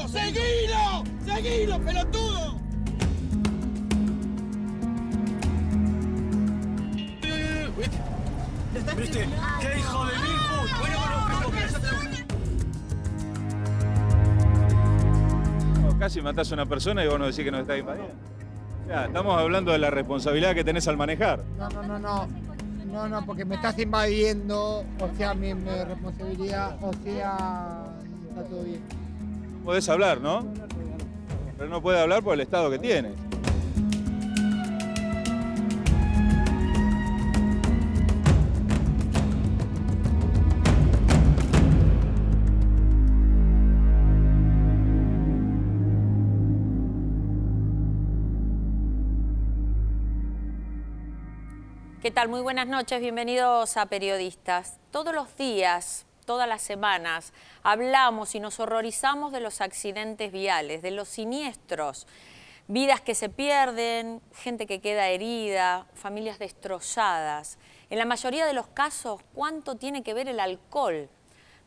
¡Seguilo! ¡Seguilo, pelotudo! ¿Viste? ¡Qué hijo de mil putas! Casi matás a una persona y vos no decís que nos está invadiendo. Ya, estamos hablando de la responsabilidad que tenés al manejar. No, porque me estás invadiendo, o sea, mi responsabilidad, o sea, está todo bien. Podés hablar, ¿no? Pero no puede hablar por el estado que tienes. ¿Qué tal? Muy buenas noches, bienvenidos a Periodistas. Todos los días, todas las semanas, hablamos y nos horrorizamos de los accidentes viales, de los siniestros, vidas que se pierden, gente que queda herida, familias destrozadas. En la mayoría de los casos, ¿cuánto tiene que ver el alcohol?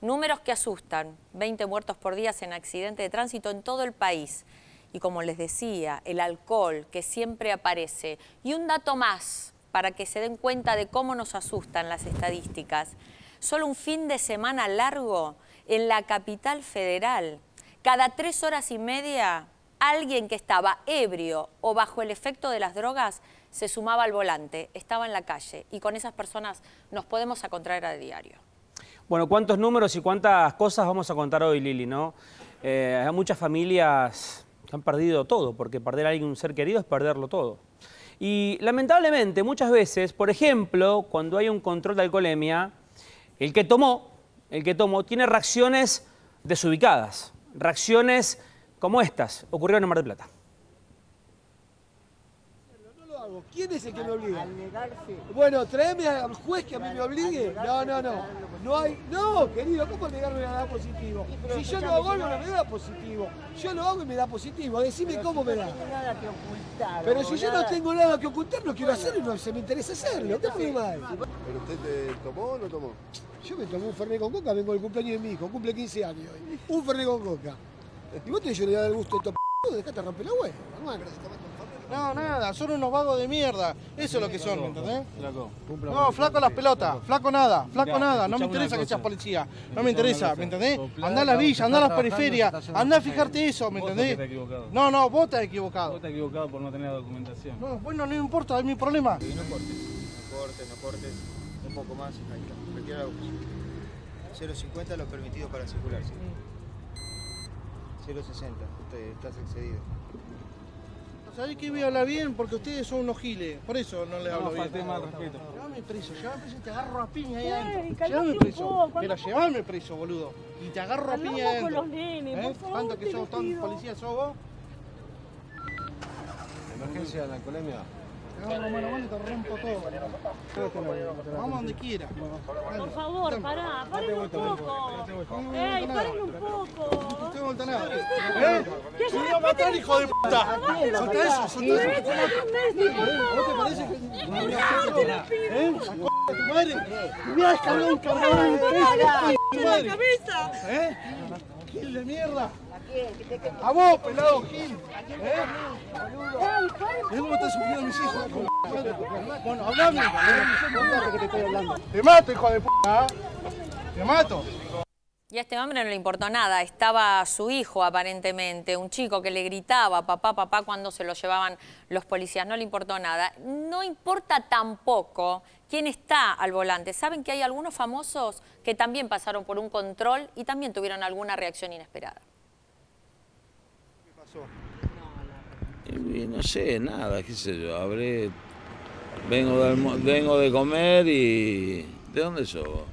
Números que asustan, 20 muertos por día en accidentes de tránsito en todo el país. Y como les decía, el alcohol que siempre aparece. Y un dato más, para que se den cuenta de cómo nos asustan las estadísticas. Solo un fin de semana largo en la capital federal. Cada 3 horas y media, alguien que estaba ebrio o bajo el efecto de las drogas se sumaba al volante, estaba en la calle. Y con esas personas nos podemos encontrar a diario. Bueno, cuántos números y cuántas cosas vamos a contar hoy, Lili, ¿no? Hay muchas familias que han perdido todo, porque perder a alguien, un ser querido, es perderlo todo. Y lamentablemente muchas veces, por ejemplo, cuando hay un control de alcoholemia, el que tomó tiene reacciones desubicadas, reacciones como estas ocurrieron en Mar del Plata. No lo hago. ¿Quién es el que me obliga? Al negarse. Bueno, tráeme al juez que a mí me obligue. No hay. No, querido, ¿cómo negarme me da positivo? Si yo no hago algo, no me da positivo. Yo lo hago y me da positivo. Decime cómo me da. No tengo nada que ocultar. Pero si yo no tengo nada que ocultar, no quiero hacerlo y no se me interesa hacerlo. ¿Qué me mal? ¿Pero usted tomó o no tomó? Yo me tomé un Fernet con coca, vengo del cumpleaños de mi hijo, cumple 15 años hoy. Un Fernet con coca. Y vos tenés que dar el gusto de estos dejate romper la hueá, hermano. No, nada, son unos vagos de mierda. Eso es lo que son, ¿me entendés? No, flaco las pelotas, flaco nada, no me interesa que seas policía, no me interesa, ¿me entendés? Andá a la villa, andá a las periferias, andá a fijarte eso, ¿me entendés? No, vos estás equivocado. Vos estás equivocado por no tener documentación. No, bueno, no me importa, es mi problema. No cortes, un poco más, ahí está, retira la voz. 0,50 lo permitido para circular, ¿sí? 0,60, usted estás excedido. ¿Sabés que voy a hablar bien? Porque ustedes son unos giles, por eso no les hablo bien. Falté más respeto. Llévame preso y te agarro a piña ahí adentro. Llévame preso. Mira, llévame preso, boludo. Y te agarro a piña ahí adentro. Con los nenes, por favor, ¿Tanto que sos tan policía sos vos? Emergencia de la alcoholemia. Te agarro mano a mano y te rompo todo. Vamos donde quiera. Por favor, pará, paren un poco. Paren un poco. No te vuelta nada. ¡Se voy a matar, hijo de puta! ¡Soltá eso, soltá eso! ¿Vos te parece que no me haces eso? ¡Tu madre! ¡Me voy a descargar un cabrón en tu madre! ¿Eh? ¡Gil de mierda! ¡A vos, pelado, Gil! ¿Es cómo estás sufriendo mis hijos? Bueno, hablame. Que te estoy hablando. ¡Te mato, hijo de puta! ¡Te mato! Y a este hombre no le importó nada, estaba su hijo aparentemente, un chico que le gritaba papá, papá cuando se lo llevaban los policías, no le importó nada. No importa tampoco quién está al volante. Saben que hay algunos famosos que también pasaron por un control y también tuvieron alguna reacción inesperada. ¿Qué pasó? Y no sé, nada, qué sé yo, vengo de comer y... ¿De dónde sos vos?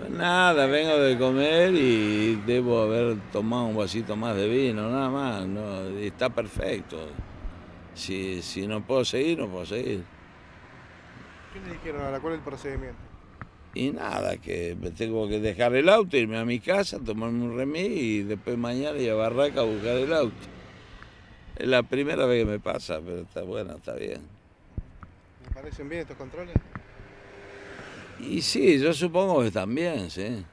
Nada, vengo de comer y debo haber tomado un vasito más de vino, nada más, no, está perfecto. Si no puedo seguir, no puedo seguir. ¿Qué le dijeron ahora? ¿Cuál es el procedimiento? Y nada, que me tengo que dejar el auto, irme a mi casa, tomarme un remis y después mañana ir a Barraca a buscar el auto. Es la primera vez que me pasa, pero está bueno, está bien. ¿Le parecen bien estos controles? Y sí, yo supongo que están bien, sí. ¿En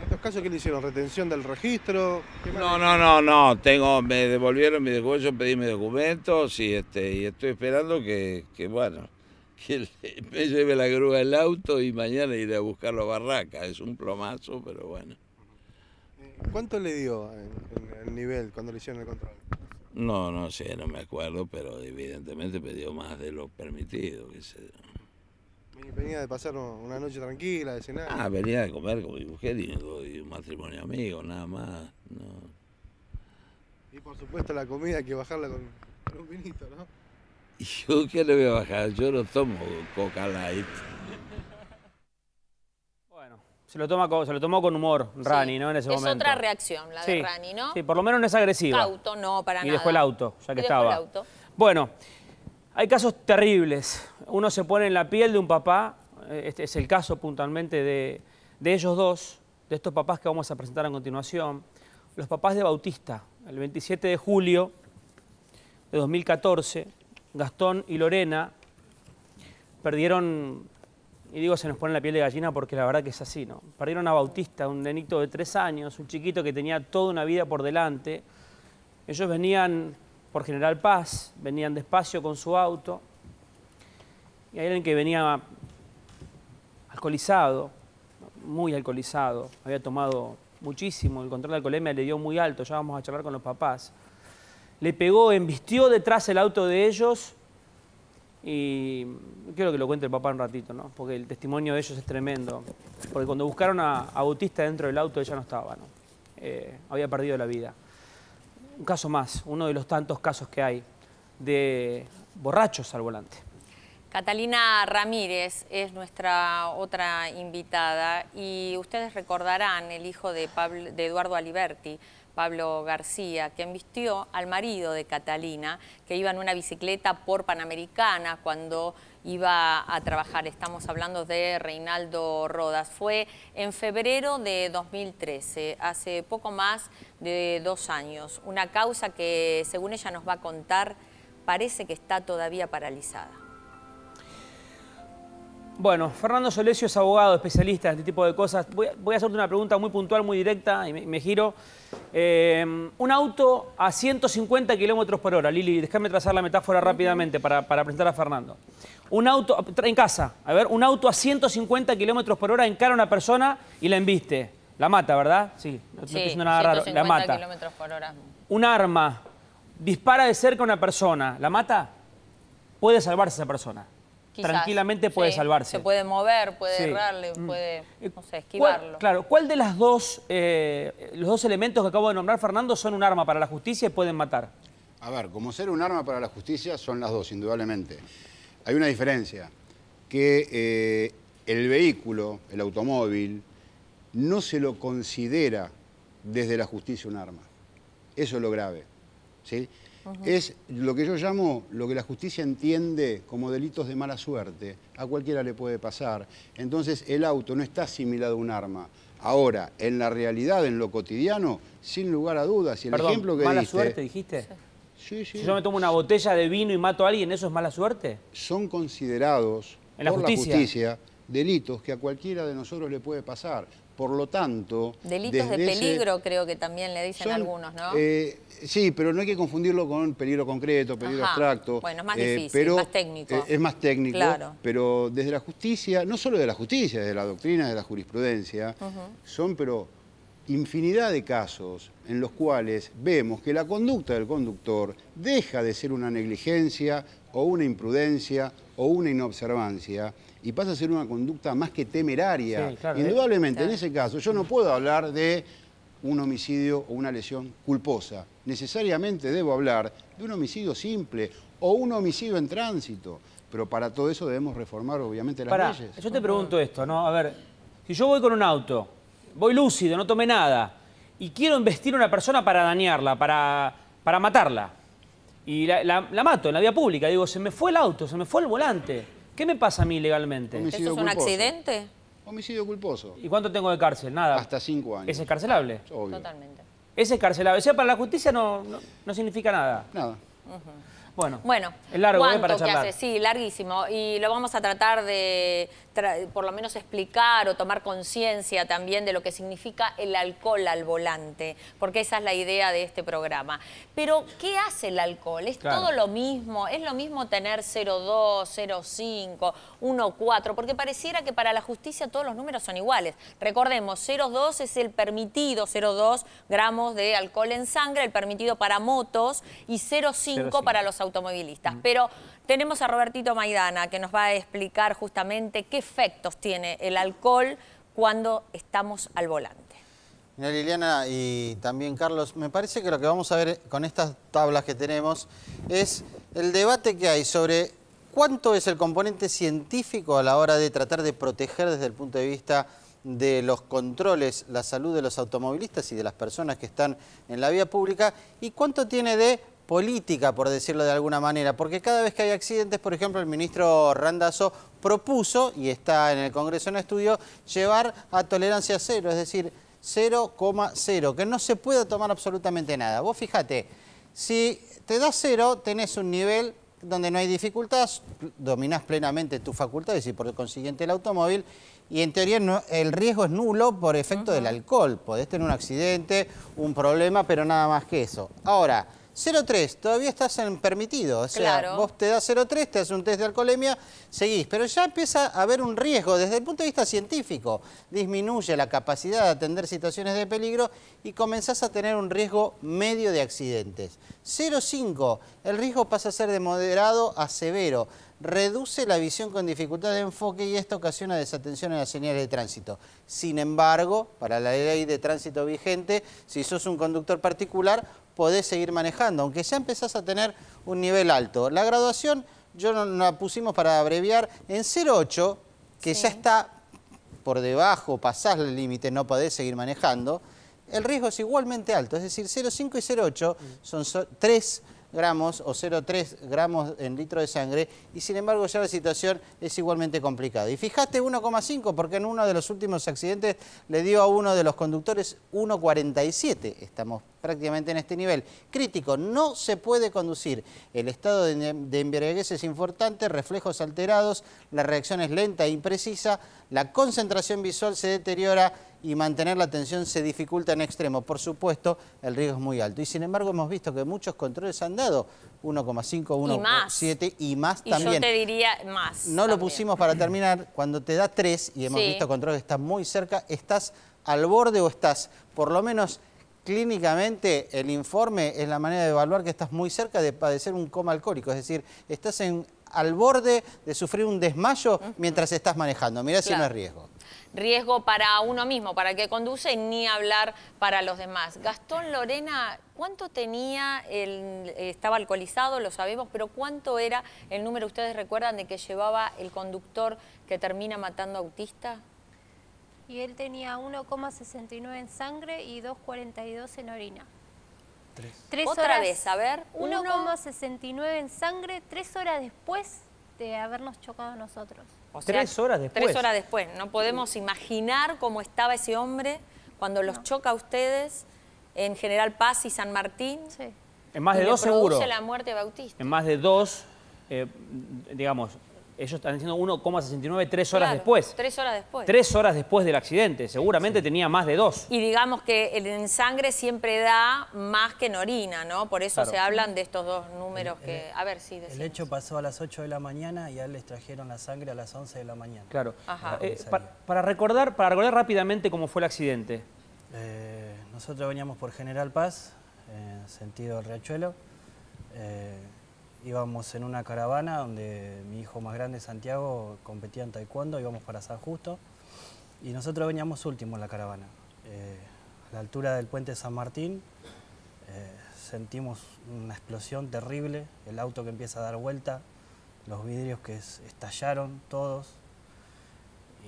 estos casos que le hicieron? ¿Retención del registro? No, me devolvieron mi documento, yo pedí mis documentos y estoy esperando que me lleve la grúa del auto y mañana iré a buscarlo a Barraca. Es un plomazo, pero bueno. ¿Cuánto le dio en el nivel cuando le hicieron el control? No sé, no me acuerdo, pero evidentemente me dio más de lo permitido, qué sé yo. Venía de pasar una noche tranquila, de cenar. Venía de comer con mi mujer y un matrimonio amigo, nada más. No. Y por supuesto la comida hay que bajarla con un vinito, ¿no? ¿Y yo qué le voy a bajar? Yo no tomo Coca Light. Bueno, se lo tomó con humor Rani, ¿no? En ese momento. Es otra reacción la de Rani, ¿no? Sí, por lo menos no es agresiva. Auto, no, para nada. Y dejó el auto, ya que estaba. El auto. Bueno, hay casos terribles. Uno se pone en la piel de un papá. Este es el caso puntualmente de ellos dos, de estos papás que vamos a presentar a continuación. Los papás de Bautista. El 27 de julio de 2014, Gastón y Lorena perdieron, y digo se nos pone la piel de gallina porque la verdad que es así, ¿no? Perdieron a Bautista, un nenito de 3 años, un chiquito que tenía toda una vida por delante. Ellos venían por General Paz, venían despacio con su auto, y hay alguien que venía alcoholizado, muy alcoholizado, había tomado muchísimo, el control de alcoholemia le dio muy alto, ya vamos a charlar con los papás. Le pegó, embistió detrás el auto de ellos y quiero que lo cuente el papá un ratito, ¿no? Porque el testimonio de ellos es tremendo. Porque cuando buscaron a Bautista dentro del auto, ella no estaba, ¿no? Había perdido la vida. Un caso más, uno de los tantos casos que hay de borrachos al volante. Catalina Ramírez es nuestra otra invitada y ustedes recordarán el hijo de Eduardo Aliberti, Pablo García, que embistió al marido de Catalina, que iba en una bicicleta por Panamericana cuando iba a trabajar. Estamos hablando de Reinaldo Rodas. Fue en febrero de 2013, hace poco más de 2 años. Una causa que, según ella nos va a contar, parece que está todavía paralizada. Bueno, Fernando Solesio es abogado, especialista en este tipo de cosas. Voy a hacerte una pregunta muy puntual, muy directa, y me giro. Un auto a 150 km/h. Lili, déjame trazar la metáfora rápidamente para presentar a Fernando. Un auto, en casa, a ver, un auto a 150 km/h encara a una persona y la embiste. La mata, ¿verdad? Sí, no estoy diciendo nada raro, la mata. 150 km/h. Un arma dispara de cerca a una persona, ¿la mata? Puede salvarse esa persona. Quizás, tranquilamente puede salvarse. Se puede mover, puede errarle, puede, no sé, esquivarlo. ¿Cuál de las dos, los dos elementos que acabo de nombrar, Fernando, son un arma para la justicia y pueden matar? A ver, como ser un arma para la justicia son las dos, indudablemente. Hay una diferencia, que el vehículo, el automóvil, no se lo considera desde la justicia un arma. Eso es lo grave, ¿sí? Es lo que yo llamo, lo que la justicia entiende como delitos de mala suerte. A cualquiera le puede pasar. Entonces el auto no está asimilado a un arma. Ahora, en la realidad, en lo cotidiano, sin lugar a dudas, y el ejemplo que ¿mala diste, suerte dijiste? Sí. Si yo me tomo una botella de vino y mato a alguien, ¿eso es mala suerte? Son considerados por la justicia delitos que a cualquiera de nosotros le puede pasar. Por lo tanto... Delitos de peligro creo que también le dicen algunos, ¿no? Sí, pero no hay que confundirlo con peligro concreto, peligro abstracto. Bueno, es más difícil, más técnico. Es más técnico, claro. Pero desde la justicia, no solo de la justicia, desde la doctrina, de la jurisprudencia, son pero infinidad de casos en los cuales vemos que la conducta del conductor deja de ser una negligencia o una imprudencia o una inobservancia y pasa a ser una conducta más que temeraria. Sí, claro, indudablemente, en ese caso, yo no puedo hablar de un homicidio o una lesión culposa. Necesariamente debo hablar de un homicidio simple o un homicidio en tránsito. Pero para todo eso debemos reformar, obviamente, las leyes. Yo te pregunto esto, ¿no? A ver, si yo voy con un auto, voy lúcido, no tomé nada, y quiero embestir a una persona para dañarla, para matarla, y la mato en la vía pública, digo, se me fue el auto, se me fue el volante. ¿Qué me pasa a mí legalmente? ¿Eso es un accidente? Homicidio culposo. ¿Y cuánto tengo de cárcel? Nada. Hasta 5 años. ¿Es escarcelable? Obvio. Totalmente. Es escarcelable. O sea, para la justicia no significa nada. Nada. Bueno, es largo para ¿cuánto que charlar. hace? Sí, larguísimo. Y lo vamos a tratar de, por lo menos, explicar o tomar conciencia también de lo que significa el alcohol al volante, porque esa es la idea de este programa. Pero, ¿qué hace el alcohol? ¿Es todo lo mismo? ¿Es lo mismo tener 0,2, 0,5, 1,4? Porque pareciera que para la justicia todos los números son iguales. Recordemos, 0,2 es el permitido, 0,2 gramos de alcohol en sangre, el permitido para motos, y 0,5 para los automovilistas. Pero tenemos a Robertito Maidana, que nos va a explicar justamente qué efectos tiene el alcohol cuando estamos al volante. Mira, Liliana y también Carlos, me parece que lo que vamos a ver con estas tablas que tenemos es el debate que hay sobre cuánto es el componente científico a la hora de tratar de proteger desde el punto de vista de los controles la salud de los automovilistas y de las personas que están en la vía pública, y cuánto tiene de política, por decirlo de alguna manera, porque cada vez que hay accidentes, por ejemplo, el ministro Randazzo propuso, y está en el Congreso en estudio, llevar a tolerancia cero, es decir, 0,0, que no se pueda tomar absolutamente nada. Vos fíjate, si te das 0, tenés un nivel donde no hay dificultad, dominás plenamente tus facultades y por consiguiente el automóvil, y en teoría el riesgo es nulo por efecto del alcohol. Podés tener un accidente, un problema, pero nada más que eso. Ahora, 0,3, todavía estás en permitido, o sea, vos te das 0,3, te haces un test de alcoholemia, seguís, pero ya empieza a haber un riesgo desde el punto de vista científico, disminuye la capacidad de atender situaciones de peligro y comenzás a tener un riesgo medio de accidentes. 0,5, el riesgo pasa a ser de moderado a severo, reduce la visión con dificultad de enfoque y esto ocasiona desatención en las señales de tránsito. Sin embargo, para la ley de tránsito vigente, si sos un conductor particular, podés seguir manejando, aunque ya empezás a tener un nivel alto. La graduación, yo no la pusimos para abreviar, en 0,8, que ya está por debajo, pasás el límite, no podés seguir manejando, el riesgo es igualmente alto, es decir, 0,5 y 0,8 son 3 gramos o 0,3 gramos en litro de sangre y sin embargo ya la situación es igualmente complicada. Y fíjate 1,5 porque en uno de los últimos accidentes le dio a uno de los conductores 1,47. Estamos prácticamente en este nivel crítico. No se puede conducir. El estado de embriaguez es importante, reflejos alterados, la reacción es lenta e imprecisa, la concentración visual se deteriora y mantener la atención se dificulta en extremo. Por supuesto, el riesgo es muy alto. Y sin embargo, hemos visto que muchos controles han dado 1,5, 1,7 y más también. Y yo te diría más. No lo pusimos para terminar. Cuando te da 3, y hemos visto controles que están muy cerca, estás al borde o estás, por lo menos clínicamente, el informe es la manera de evaluar que estás muy cerca de padecer un coma alcohólico. Es decir, estás al borde de sufrir un desmayo mientras estás manejando. Mirá si no es riesgo. Riesgo para uno mismo, para el que conduce, y ni hablar para los demás. Gastón, Lorena, ¿cuánto tenía estaba alcoholizado, lo sabemos, pero cuánto era el número, ustedes recuerdan, de que llevaba el conductor que termina matando a autista? Y él tenía 1,69 en sangre y 2,42 en orina. Otra vez, a ver. 1,69 en sangre, 3 horas después de habernos chocado a nosotros. O sea, 3 horas después. 3 horas después. No podemos imaginar cómo estaba ese hombre cuando los choca a ustedes en General Paz y San Martín. Sí. En más de 2 seguro. seguro. La muerte de Bautista. En más de 2, digamos, ellos están diciendo 1,69 3 horas después. 3 horas después. 3 horas después del accidente. Seguramente tenía más de 2. Y digamos que en sangre siempre da más que en orina, ¿no? Por eso se hablan de estos dos números que... A ver, sí, decimos. El hecho pasó a las 8 de la mañana y a él les trajeron la sangre a las 11 de la mañana. Claro. Ajá. Para recordar rápidamente cómo fue el accidente. Nosotros veníamos por General Paz, sentido Riachuelo. Íbamos en una caravana donde mi hijo más grande, Santiago, competía en taekwondo, íbamos para San Justo y nosotros veníamos últimos en la caravana. A la altura del puente San Martín sentimos una explosión terrible, el auto que empieza a dar vuelta, los vidrios que estallaron todos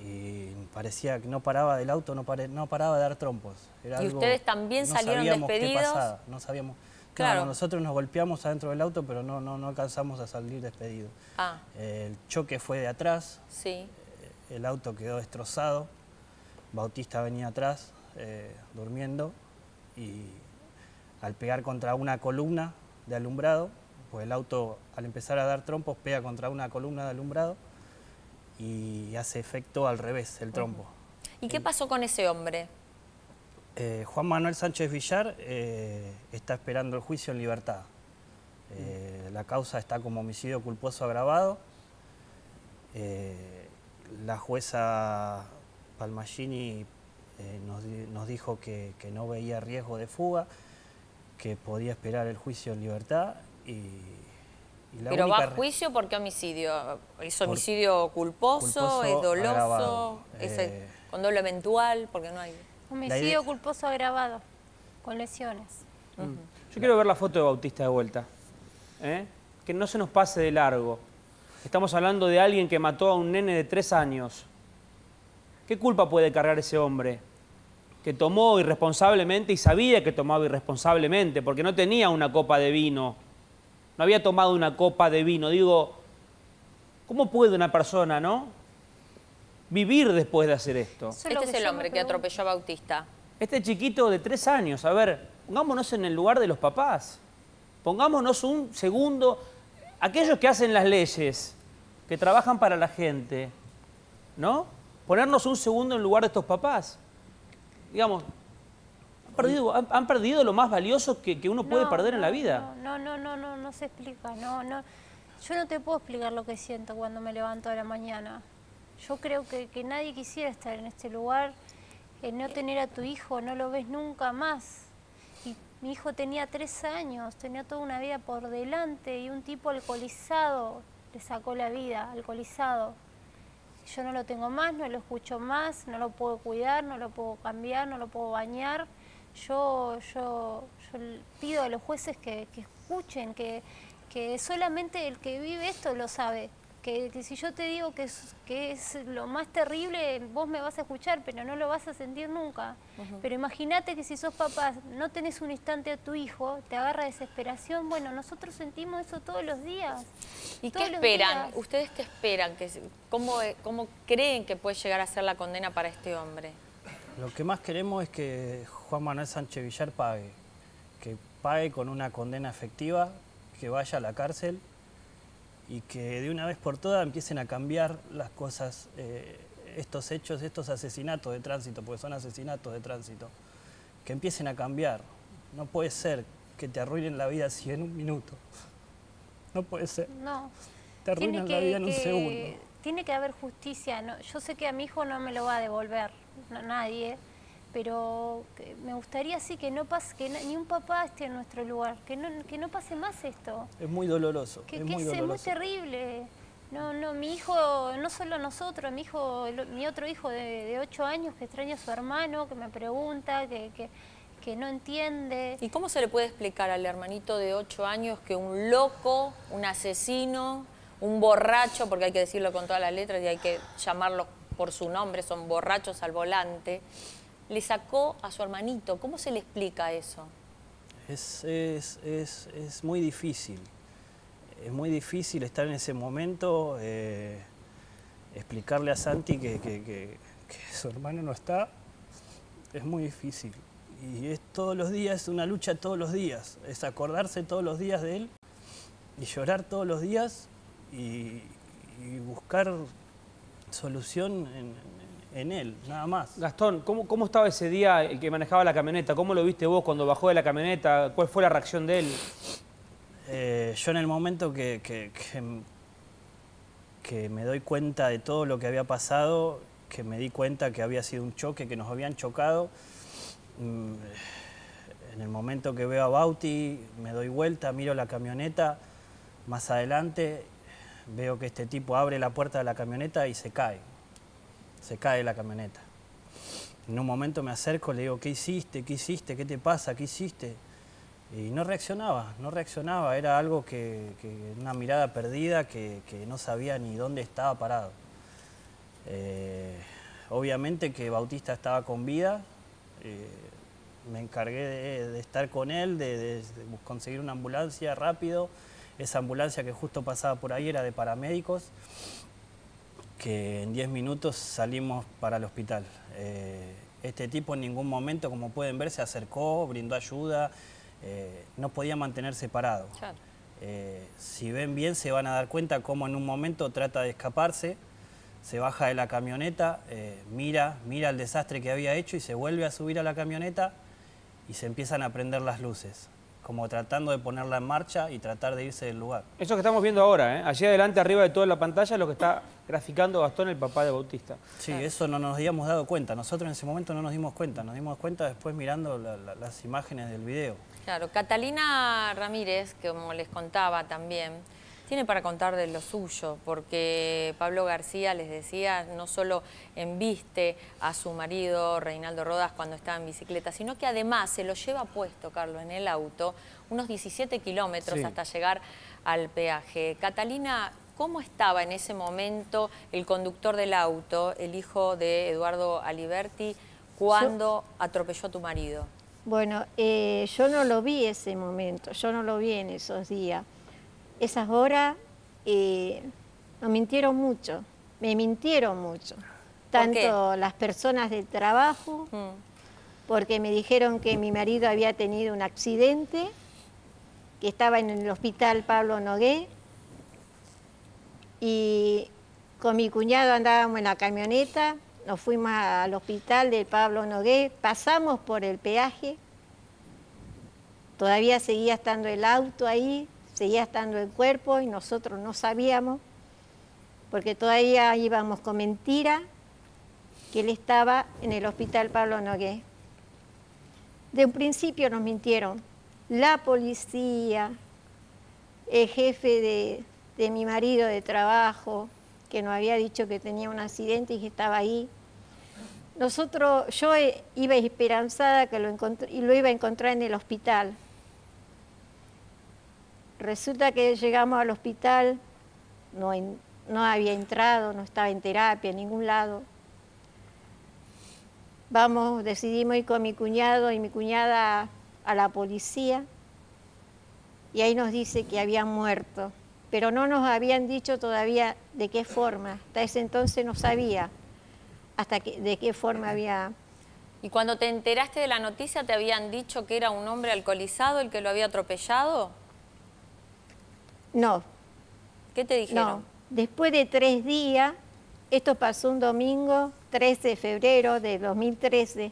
y parecía que no paraba del auto, no paraba de dar trompos. Era ¿Y algo, ustedes también salieron despedidos? Qué pasaba, no sabíamos. Claro. No, nosotros nos golpeamos adentro del auto, pero no alcanzamos a salir despedidos. El choque fue de atrás, el auto quedó destrozado, Bautista venía atrás durmiendo y al pegar contra una columna de alumbrado pues el auto al empezar a dar trompos pega contra una columna de alumbrado y hace efecto al revés el trompo. ¿Y qué pasó con ese hombre? Juan Manuel Sánchez Villar está esperando el juicio en libertad. La causa está como homicidio culposo agravado. La jueza Palmagini nos dijo que no veía riesgo de fuga, que podía esperar el juicio en libertad ¿Pero va a juicio por qué homicidio? ¿Es homicidio culposo? ¿Es doloso? ¿Es con dolo eventual? Porque no hay... Homicidio culposo agravado, con lesiones. Yo quiero ver la foto de Bautista de vuelta. Que no se nos pase de largo. Estamos hablando de alguien que mató a un nene de 3 años. ¿Qué culpa puede cargar ese hombre? Que tomó irresponsablemente y sabía que tomaba irresponsablemente porque no tenía una copa de vino. No había tomado una copa de vino. Digo, ¿cómo puede una persona, vivir después de hacer esto? Este es el hombre que atropelló a Bautista. Este chiquito de 3 años, a ver, pongámonos en el lugar de los papás. Pongámonos un segundo. Aquellos que hacen las leyes, que trabajan para la gente, Ponernos un segundo en el lugar de estos papás. Digamos, han perdido lo más valioso que uno puede perder en la vida. No se explica, Yo no te puedo explicar lo que siento cuando me levanto a la mañana. Yo creo que nadie quisiera estar en este lugar, no tener a tu hijo, no lo ves nunca más. Y mi hijo tenía 3 años, tenía toda una vida por delante y un tipo alcoholizado le sacó la vida, alcoholizado. Yo no lo tengo más, no lo escucho más, no lo puedo cuidar, no lo puedo cambiar, no lo puedo bañar. Yo pido a los jueces que escuchen, que solamente el que vive esto lo sabe. Que si yo te digo que es lo más terrible, vos me vas a escuchar, pero no lo vas a sentir nunca. Pero imagínate que si sos papá, no tenés un instante a tu hijo, te agarra desesperación. Bueno, nosotros sentimos eso todos los días. ¿Y qué esperan? ¿Ustedes qué esperan? ¿Cómo creen que puede llegar a ser la condena para este hombre? Lo que más queremos es que Juan Manuel Sánchez Villar pague. Que pague con una condena efectiva, que vaya a la cárcel y que de una vez por todas empiecen a cambiar las cosas, estos hechos, estos asesinatos de tránsito, porque son asesinatos de tránsito, que empiecen a cambiar. No puede ser que te arruinen la vida así en un minuto. No puede ser. No. Te arruinan la vida en un segundo. Tiene que haber justicia. Yo sé que a mi hijo no me lo va a devolver nadie, pero me gustaría sí que no pase, que ni un papá esté en nuestro lugar, que no pase más esto. Es muy doloroso. Es muy terrible. Mi hijo, no solo nosotros, mi otro hijo de 8 años que extraña a su hermano, que me pregunta, que no entiende. ¿Y cómo se le puede explicar al hermanito de 8 años que un loco, un asesino, un borracho, porque hay que decirlo con todas las letras y hay que llamarlos por su nombre, son borrachos al volante, le sacó a su hermanito? ¿Cómo se le explica eso? Es muy difícil. Es muy difícil estar en ese momento, explicarle a Santi que su hermano no está. Es muy difícil. Y es todos los días, es una lucha todos los días. Es acordarse todos los días de él y llorar todos los días y buscar solución en él, nada más. Gastón, ¿cómo estaba ese día el que manejaba la camioneta? ¿Cómo lo viste vos cuando bajó de la camioneta? ¿Cuál fue la reacción de él? Yo en el momento que me doy cuenta de todo lo que había pasado, que me di cuenta que había sido un choque, que nos habían chocado, en el momento que veo a Bauti, me doy vuelta, miro la camioneta, más adelante veo que este tipo abre la puerta de la camioneta y se cae la camioneta. En un momento me acerco, le digo, ¿qué hiciste? ¿Qué hiciste? ¿Qué te pasa? ¿Qué hiciste? Y no reaccionaba, era algo una mirada perdida que no sabía ni dónde estaba parado. Obviamente que Bautista estaba con vida, me encargué de estar con él, de conseguir una ambulancia rápido. Esa ambulancia que justo pasaba por ahí era de paramédicos, que en 10 minutos salimos para el hospital. Este tipo en ningún momento, como pueden ver, se acercó, brindó ayuda, no podía mantenerse parado. Claro. Si ven bien se van a dar cuenta cómo en un momento trata de escaparse, se baja de la camioneta, mira el desastre que había hecho y se vuelve a subir a la camioneta y se empiezan a prender las luces, como tratando de ponerla en marcha y tratar de irse del lugar. Eso que estamos viendo ahora, ¿eh? Allí adelante, arriba de toda la pantalla, es lo que está graficando Gastón, el papá de Bautista. Sí, eso no nos habíamos dado cuenta. Nosotros en ese momento no nos dimos cuenta. Nos dimos cuenta después mirando las imágenes del video. Claro, Catalina Ramírez, que como les contaba también, tiene para contar de lo suyo, porque Pablo García, les decía, no solo embiste a su marido Reinaldo Rodas cuando estaba en bicicleta, sino que además se lo lleva puesto, Carlos, en el auto, unos 17 kilómetros hasta llegar al peaje. Catalina, ¿cómo estaba en ese momento el conductor del auto, el hijo de Eduardo Aliberti, cuando atropelló a tu marido? Bueno, yo no lo vi ese momento, yo no lo vi en esos días. Esas horas nos mintieron mucho, me mintieron mucho. Tanto las personas del trabajo, porque me dijeron que mi marido había tenido un accidente, que estaba en el hospital Pablo Nogué, y con mi cuñado andábamos en la camioneta, nos fuimos al hospital del Pablo Nogué, pasamos por el peaje, todavía seguía estando el auto ahí, seguía estando el cuerpo y nosotros no sabíamos, porque todavía íbamos con mentira que él estaba en el hospital Pablo Nogué. De un principio nos mintieron. La policía, el jefe de mi marido de trabajo, que nos había dicho que tenía un accidente y que estaba ahí. Yo iba esperanzada que lo iba a encontrar en el hospital. Resulta que llegamos al hospital, no había entrado, no estaba en terapia en ningún lado. Decidimos ir con mi cuñado y mi cuñada a la policía y ahí nos dice que había muerto, pero no nos habían dicho todavía de qué forma. Hasta ese entonces no sabía de qué forma había. ¿Y cuando te enteraste de la noticia te habían dicho que era un hombre alcoholizado el que lo había atropellado? No. ¿Qué te dijeron? No. Después de 3 días, esto pasó un domingo, 13 de febrero de 2013,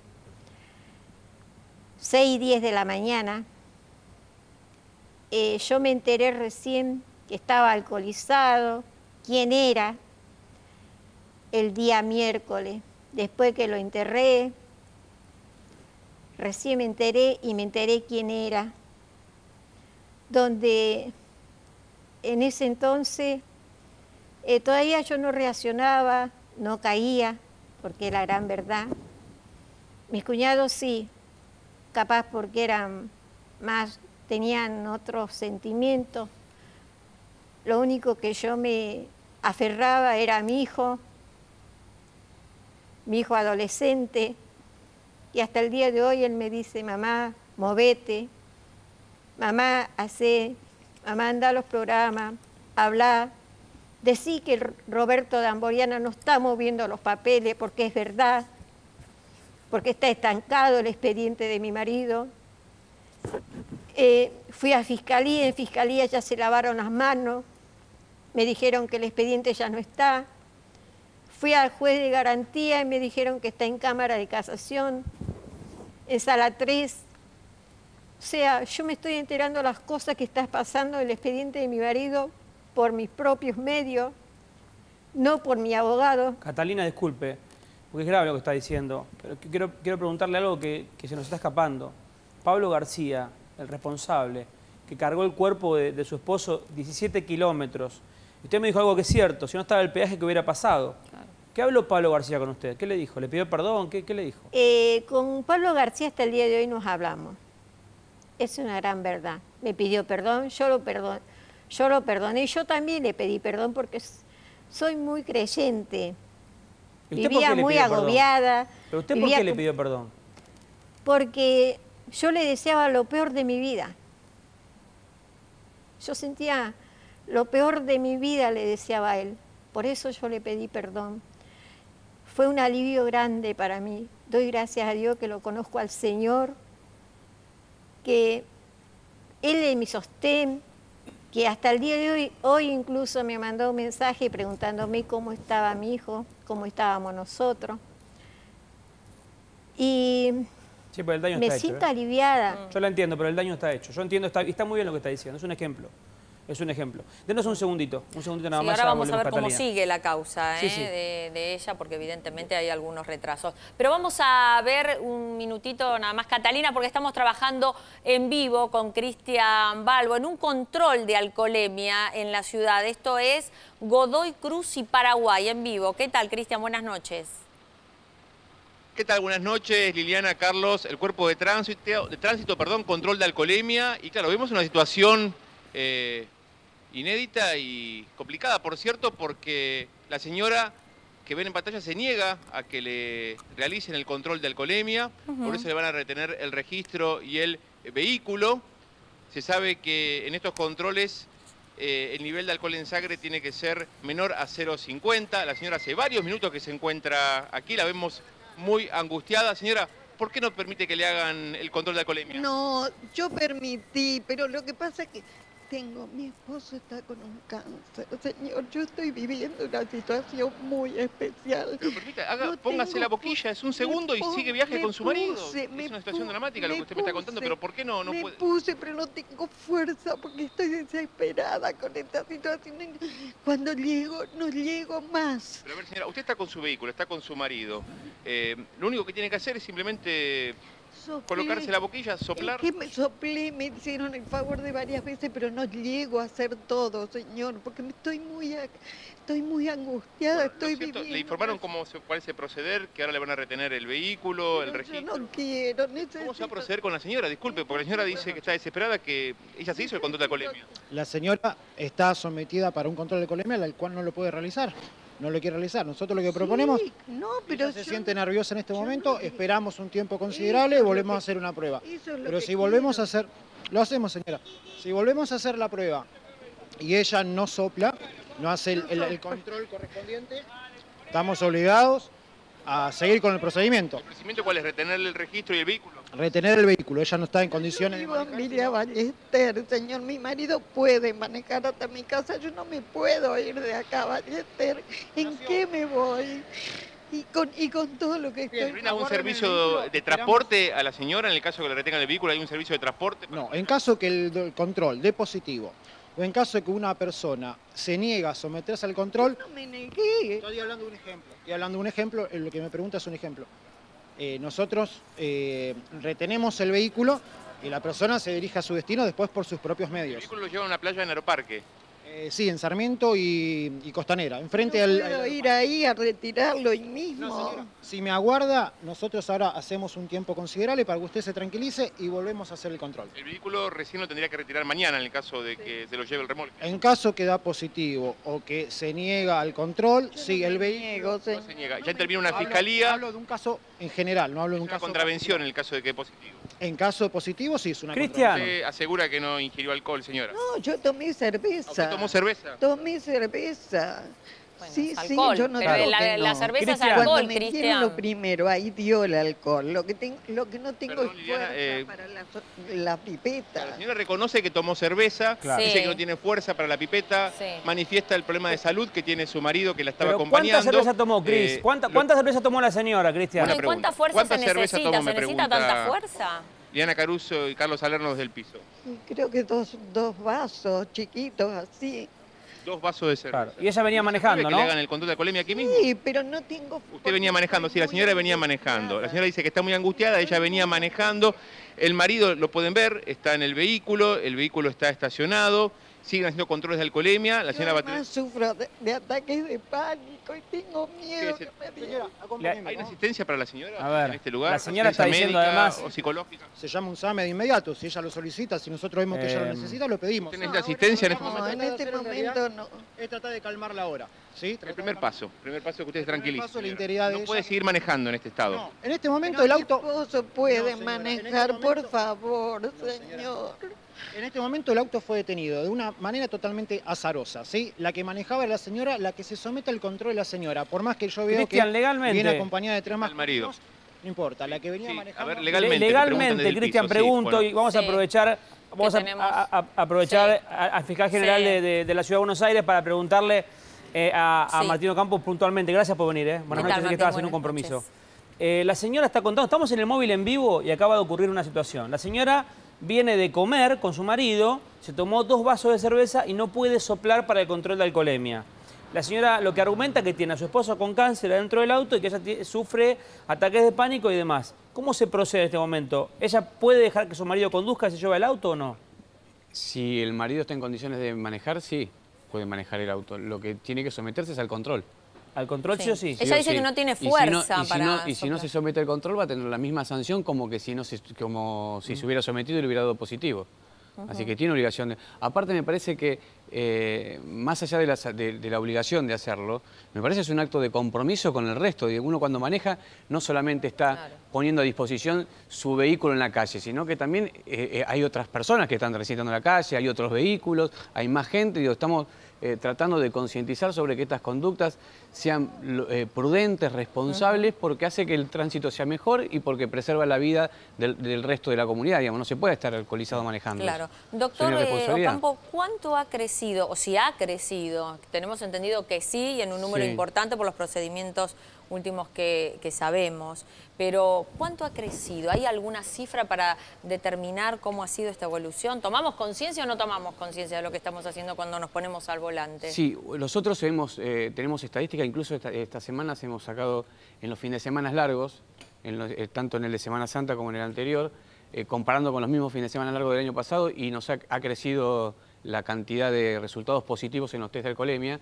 6:10 de la mañana, yo me enteré recién que estaba alcoholizado, quién era, el día miércoles, después que lo enterré, recién me enteré quién era, donde en ese entonces todavía yo no reaccionaba, no caía, porque era gran verdad. Mis cuñados sí, capaz porque tenían otros sentimientos. Lo único que yo me aferraba era a mi hijo adolescente, y hasta el día de hoy él me dice: mamá, movete, mamá, anda a los programas, habla, decí que Roberto Damboriana no está moviendo los papeles porque es verdad, porque está estancado el expediente de mi marido. Fui a fiscalía, en fiscalía ya se lavaron las manos, me dijeron que el expediente ya no está. Fui al juez de garantía y me dijeron que está en Cámara de Casación, en Sala 3. O sea, yo me estoy enterando de las cosas que está pasando en el expediente de mi marido por mis propios medios, no por mi abogado. Catalina, disculpe, porque es grave lo que está diciendo, pero quiero preguntarle algo que se nos está escapando. Pablo García, el responsable, que cargó el cuerpo de su esposo 17 kilómetros. Usted me dijo algo que es cierto, si no estaba el peaje, ¿qué hubiera pasado? Claro. ¿Qué habló Pablo García con usted? ¿Qué le dijo? ¿Le pidió perdón? ¿Qué le dijo? Con Pablo García hasta el día de hoy nos hablamos. Es una gran verdad. Me pidió perdón, yo lo perdoné. Yo también le pedí perdón porque soy muy creyente. Vivía muy agobiada. ¿Pero usted por qué le pidió perdón? Porque yo le deseaba lo peor de mi vida. Yo sentía lo peor de mi vida, le deseaba a él. Por eso yo le pedí perdón. Fue un alivio grande para mí. Doy gracias a Dios que lo conozco al Señor, que Él es mi sostén, que hasta el día de hoy incluso me mandó un mensaje preguntándome cómo estaba mi hijo, cómo estábamos nosotros. Y Sí, pero el daño me está hecho. siento aliviada. Yo la entiendo, pero el daño está hecho. Yo entiendo, está muy bien lo que está diciendo, es un ejemplo. Es un ejemplo. Denos un segundito nada Sí, más. ahora vamos a ver Catalina. cómo sigue la causa Sí, sí. de ella, porque evidentemente hay algunos retrasos. Pero vamos a ver un minutito nada más, Catalina, porque estamos trabajando en vivo con Cristian Balbo en un control de alcoholemia en la ciudad. Esto es Godoy Cruz y Paraguay, en vivo. ¿Qué tal, Cristian? Buenas noches. ¿Qué tal? Buenas noches, Liliana, Carlos. El cuerpo de tránsito, control de alcoholemia. Y claro, vemos una situación inédita y complicada, por cierto, porque la señora que ven en pantalla se niega a que le realicen el control de alcoholemia. Por eso le van a retener el registro y el vehículo. Se sabe que en estos controles el nivel de alcohol en sangre tiene que ser menor a 0,50. La señora hace varios minutos que se encuentra aquí, la vemos muy angustiada. Señora, ¿por qué no permite que le hagan el control de alcoholemia? No, yo permití, pero lo que pasa es que mi esposo está con un cáncer, señor. Yo estoy viviendo una situación muy especial. Pero permita, póngase la boquilla, es un segundo y sigue viaje con su marido. Es una situación dramática lo que usted me está contando, pero ¿por qué no puede? Me puse, pero no tengo fuerza porque estoy desesperada con esta situación. Cuando llego, no llego más. Pero a ver, señora, usted está con su vehículo, está con su marido. Lo único que tiene que hacer es simplemente colocarse la boquilla, soplar. Es que me soplé, me hicieron el favor de varias veces, pero no llego a hacer todo, señor, porque estoy muy angustiada, estoy viviendo. ¿Le informaron cuál es el proceder? Que ahora le van a retener el vehículo, el registro. Yo no quiero, necesito. ¿Cómo se va a proceder con la señora? Disculpe, porque la señora dice que está desesperada, que ella se hizo el control de alcoholemia. La señora está sometida para un control de alcoholemia, el cual no lo puede realizar. No lo quiere realizar. Nosotros lo que proponemos, pero ella se siente nerviosa en este momento, esperamos un tiempo considerable y volvemos a hacer una prueba. Pero si volvemos a hacer, lo hacemos, señora, si volvemos a hacer la prueba y ella no sopla, no hace el control correspondiente, estamos obligados a seguir con el procedimiento. ¿El procedimiento cuál es? ¿Retenerle el registro y el vehículo? Retener el vehículo, ella no está en condiciones de Vivo en Villa Ballester, señor, mi marido puede manejar hasta mi casa, yo no me puedo ir de acá a Ballester. ¿En qué me voy? Y con todo lo que estoy... ¿Brinda algún servicio de transporte a la señora en el caso de que le retengan el vehículo? ¿Hay un servicio de transporte? No, en caso que el control dé positivo o en caso de que una persona se niega a someterse al control... No me negué. Estoy hablando de un ejemplo. Estoy hablando de un ejemplo, lo que me pregunta es un ejemplo. Nosotros retenemos el vehículo y la persona se dirige a su destino después por sus propios medios. ¿El vehículo lo lleva a una playa en Aeroparque? Sí, en Sarmiento y Costanera, enfrente no al... puedo ir ahí a retirarlo hoy mismo. No, señora. Si me aguarda, nosotros ahora hacemos un tiempo considerable para que usted se tranquilice y volvemos a hacer el control. El vehículo recién lo tendría que retirar mañana en el caso de que se lo lleve el remolque. En caso que da positivo o que se niega al control, sí, el vehículo... No se niega. Ya interviene una fiscalía. Hablo de un caso en general, no hablo de un Una caso... contravención en el caso de que es positivo. En caso positivo, sí, es una Cristian. Usted asegura que no ingirió alcohol, señora. No, yo tomé cerveza. ¿Usted tomó cerveza? Tomé cerveza. Bueno, sí, es sí, alcohol, yo no pero digo la que no. cerveza es Cuando alcohol, me Cristian. dieron lo primero, ahí dio el alcohol. Lo que no tengo Perdón, es Liliana, fuerza para la pipeta. La señora reconoce que tomó cerveza, Claro. dice Sí. que no tiene fuerza para la pipeta, Sí. manifiesta el problema de salud que tiene su marido que la estaba Pero acompañando. ¿cuánta cerveza tomó, Cris? ¿Cuánta cerveza tomó la señora, Cristian? Bueno, ¿y cuánta fuerza ¿Cuánta se cerveza necesita? tomó, me ¿Se necesita pregunta tanta fuerza? Liliana Caruso y Carlos Salerno desde el piso. Creo que dos vasos chiquitos así. 2 vasos de cerveza. Claro. Y ella venía manejando, ¿Que ¿no? le hagan el control de alcoholemia aquí mismo? Sí, pero no tengo... Usted venía manejando, sí, la señora venía manejando. La señora dice que está muy angustiada, ella venía manejando. El marido, lo pueden ver, está en el vehículo está estacionado, siguen haciendo controles de alcoholemia. La señora va a tener... Además sufro de ataques de pánico y tengo miedo que me digan. ¿Hay una asistencia para la señora A ver, en este lugar? la señora está ¿Asistencia diciendo médica además- o psicológica? Se llama un SAME de inmediato, si ella lo solicita, si nosotros vemos que ella lo necesita, lo pedimos. ¿Tiene asistencia en este No, momento? en este momento no. Es tratar de calmarla ahora, ¿sí? El primer paso es que usted se tranquilice. paso, la señora. integridad de No ella. puede seguir manejando en este estado. En este momento Pero el mi auto... esposo puede No, señora, manejar, en este por favor, señor. En este momento el auto fue detenido de una manera totalmente azarosa, ¿sí? La que manejaba era la señora, la que se somete al control de la señora. Por más que yo veo Cristian, que legalmente. viene acompañada de 3 más. El marido. no importa, la que venía manejando... A ver, legalmente, Cristian, pregunto, y vamos a aprovechar, al fiscal general de la Ciudad de Buenos Aires para preguntarle a Martín Ocampo puntualmente. Gracias por venir. Buenas noches, sé que estabas en un compromiso. La señora está contando, estamos en el móvil en vivo y acaba de ocurrir una situación. La señora viene de comer con su marido, se tomó 2 vasos de cerveza y no puede soplar para el control de alcoholemia. La señora lo que argumenta que tiene a su esposo con cáncer adentro del auto y que ella sufre ataques de pánico y demás. ¿Cómo se procede en este momento? ¿Ella puede dejar que su marido conduzca y se lleve el auto o no? Si el marido está en condiciones de manejar, sí, puede manejar el auto. Lo que tiene que someterse es al control. ¿Al control sí o sí? Ella dice que no tiene fuerza y si no se somete al control va a tener la misma sanción como que si se hubiera sometido y le hubiera dado positivo. Así que tiene obligación de... Aparte me parece que, más allá de la obligación de hacerlo, me parece que es un acto de compromiso con el resto. Uno cuando maneja no solamente está poniendo a disposición su vehículo en la calle, sino que también hay otras personas que están transitando en la calle, hay otros vehículos, hay más gente. Estamos tratando de concientizar sobre que estas conductas sean prudentes, responsables, porque hace que el tránsito sea mejor y porque preserva la vida del resto de la comunidad. Digamos, no se puede estar alcoholizado manejando. Claro. Doctor Ocampo, ¿cuánto ha crecido, o si ha crecido? Tenemos entendido que sí, y en un número importante por los procedimientos últimos que sabemos. Pero, ¿cuánto ha crecido? ¿Hay alguna cifra para determinar cómo ha sido esta evolución? ¿Tomamos conciencia o no tomamos conciencia de lo que estamos haciendo cuando nos ponemos al volante? Sí, nosotros tenemos estadísticas, incluso estas semanas hemos sacado en los fines de semana largos, tanto en el de Semana Santa como en el anterior, comparando con los mismos fines de semana largos del año pasado, y nos ha crecido la cantidad de resultados positivos en los test de alcoholemia.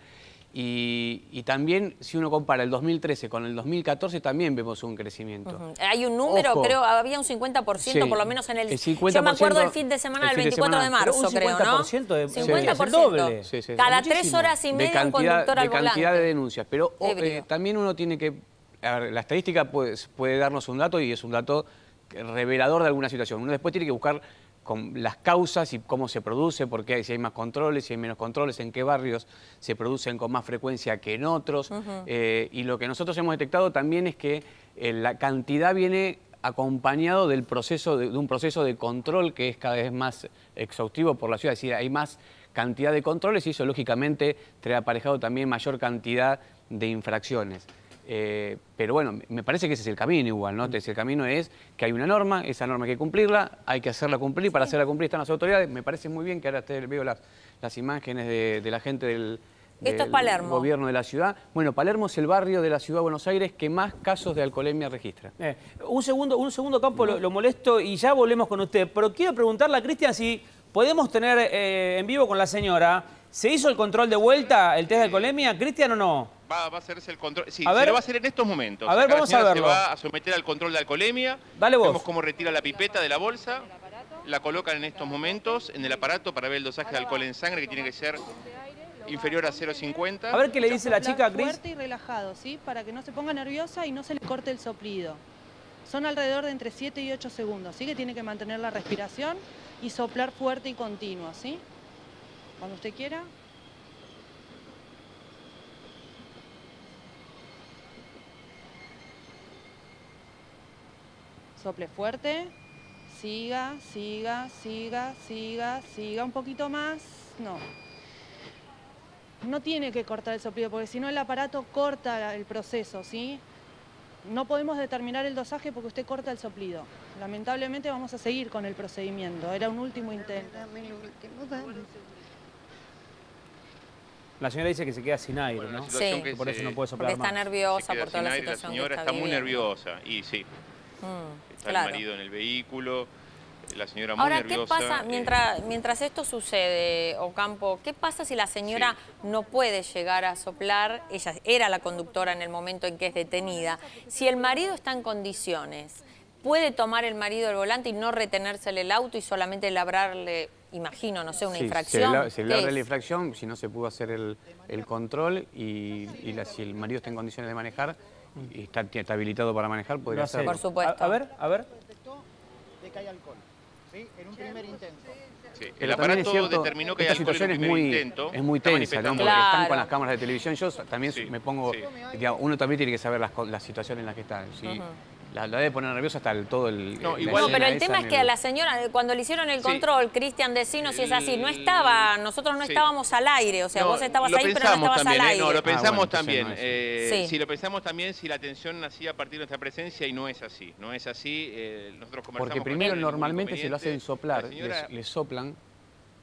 Y también, si uno compara el 2013 con el 2014, también vemos un crecimiento. Hay un número, Ojo. Creo, había un 50% por lo menos en el 50%, yo me acuerdo del fin de semana del 24 de marzo, creo, ¿no? 50%. doble. Cada 3 horas y media un conductor al volante. De cantidad de denuncias. Pero también uno tiene que... A ver, la estadística puede darnos un dato y es un dato revelador de alguna situación. Uno después tiene que buscar con las causas y cómo se produce, porque si hay más controles, si hay menos controles, en qué barrios se producen con más frecuencia que en otros. Y lo que nosotros hemos detectado también es que la cantidad viene acompañado de un proceso de control que es cada vez más exhaustivo por la ciudad. Es decir, hay más cantidad de controles y eso lógicamente trae aparejado también mayor cantidad de infracciones. Pero bueno, me parece que ese es el camino igual, ¿no? El camino es que hay una norma, esa norma hay que cumplirla, hay que hacerla cumplir, para hacerla cumplir están las autoridades. Me parece muy bien que ahora veo las imágenes de la gente del gobierno de la ciudad. Bueno, Palermo es el barrio de la ciudad de Buenos Aires que más casos de alcoholemia registra. Un segundo, Campo, lo molesto y ya volvemos con usted. Pero quiero preguntarle a Cristian si podemos tener en vivo con la señora. ¿Se hizo el control de vuelta, el test de alcoholemia, Cristian, o no? Va a hacerse el control. Sí, a ver, se lo va a hacer en estos momentos. A ver, vamos a verlo. Se va a someter al control de alcoholemia. Dale vos. Vemos cómo retira la pipeta de la bolsa. La colocan en estos momentos en el aparato para ver el dosaje de alcohol en sangre, que tiene que ser inferior a 0,50. A ver qué le dice la chica, Cris. Fuerte y relajado, ¿sí? Para que no se ponga nerviosa y no se le corte el soplido. Son alrededor de entre 7 y 8 segundos, ¿sí? Que tiene que mantener la respiración y soplar fuerte y continuo, ¿sí? Cuando usted quiera. Sople fuerte, siga, siga, siga, siga, siga, un poquito más, no. No tiene que cortar el soplido porque si no el aparato corta el proceso, ¿sí? No podemos determinar el dosaje porque usted corta el soplido. Lamentablemente vamos a seguir con el procedimiento, era un último intento. La señora dice que se queda sin aire, ¿no? Sí, por eso no puede soplar porque está nerviosa por toda la aire, situación. La señora que está muy viviendo. nerviosa y sí. Está claro. el marido en el vehículo, la señora muy Ahora, nerviosa. ¿qué pasa mientras esto sucede, Ocampo? ¿Qué pasa si la señora no puede llegar a soplar? Ella era la conductora en el momento en que es detenida. Si el marido está en condiciones, ¿puede tomar el marido el volante y no retenérsele el auto y solamente labrarle, imagino, no sé, una infracción? Se labra la infracción, si no se pudo hacer el control y si el marido está en condiciones de manejar, y está habilitado para manejar, podría hacerlo. Por supuesto. A ver. Detectó de que hay alcohol, ¿sí? En un primer intento. Sí, el aparato determinó que hay alcohol en el primer intento. Es muy tensa, ¿no? Porque están con las cámaras de televisión. Yo también me pongo... Digamos, uno también tiene que saber la situación en la que está. La debe poner nerviosa hasta todo el... No, pero el tema es que a la señora, cuando le hicieron el control, Cristian, decinos si es así, no estaba, nosotros no estábamos al aire, o sea, vos estabas ahí, pero no estabas al aire. No, lo pensamos también. Sí. Sí, lo pensamos también si la atención nacía a partir de nuestra presencia y no es así. No es así, nosotros conversamos. Porque primero normalmente se lo hacen soplar, le soplan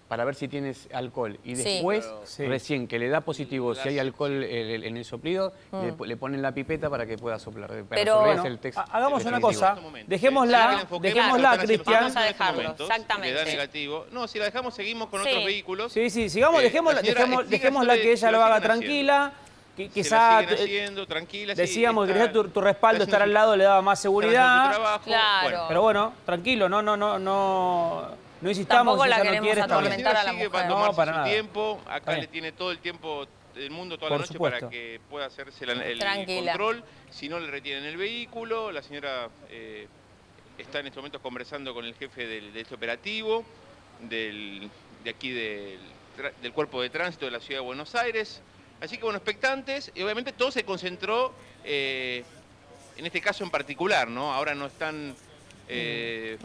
para ver si tienes alcohol. Y después, recién que le da positivo, si hay alcohol en el soplido, le ponen la pipeta para que pueda soplar. Pero bueno, hagamos una cosa, dejémosla, Cristian. Vamos a dejarlo, exactamente. Le da negativo. No, si la dejamos, seguimos con otros vehículos. Sí, sigamos, dejémosla que ella lo haga tranquila. Quizá decíamos que quizá tu respaldo, estar al lado, le daba más seguridad. Claro. Pero bueno, tranquilo, no insistamos. Tampoco la queremos atormentar a la mujer. No, para nada. Tiempo. Acá le tiene todo el tiempo del mundo, toda la noche, para que pueda hacerse el control. Si no, le retienen el vehículo. La señora está en este momento conversando con el jefe de este operativo, de aquí del Cuerpo de Tránsito de la Ciudad de Buenos Aires. Así que, bueno, expectantes. Y obviamente todo se concentró en este caso en particular, ¿no? Ahora no están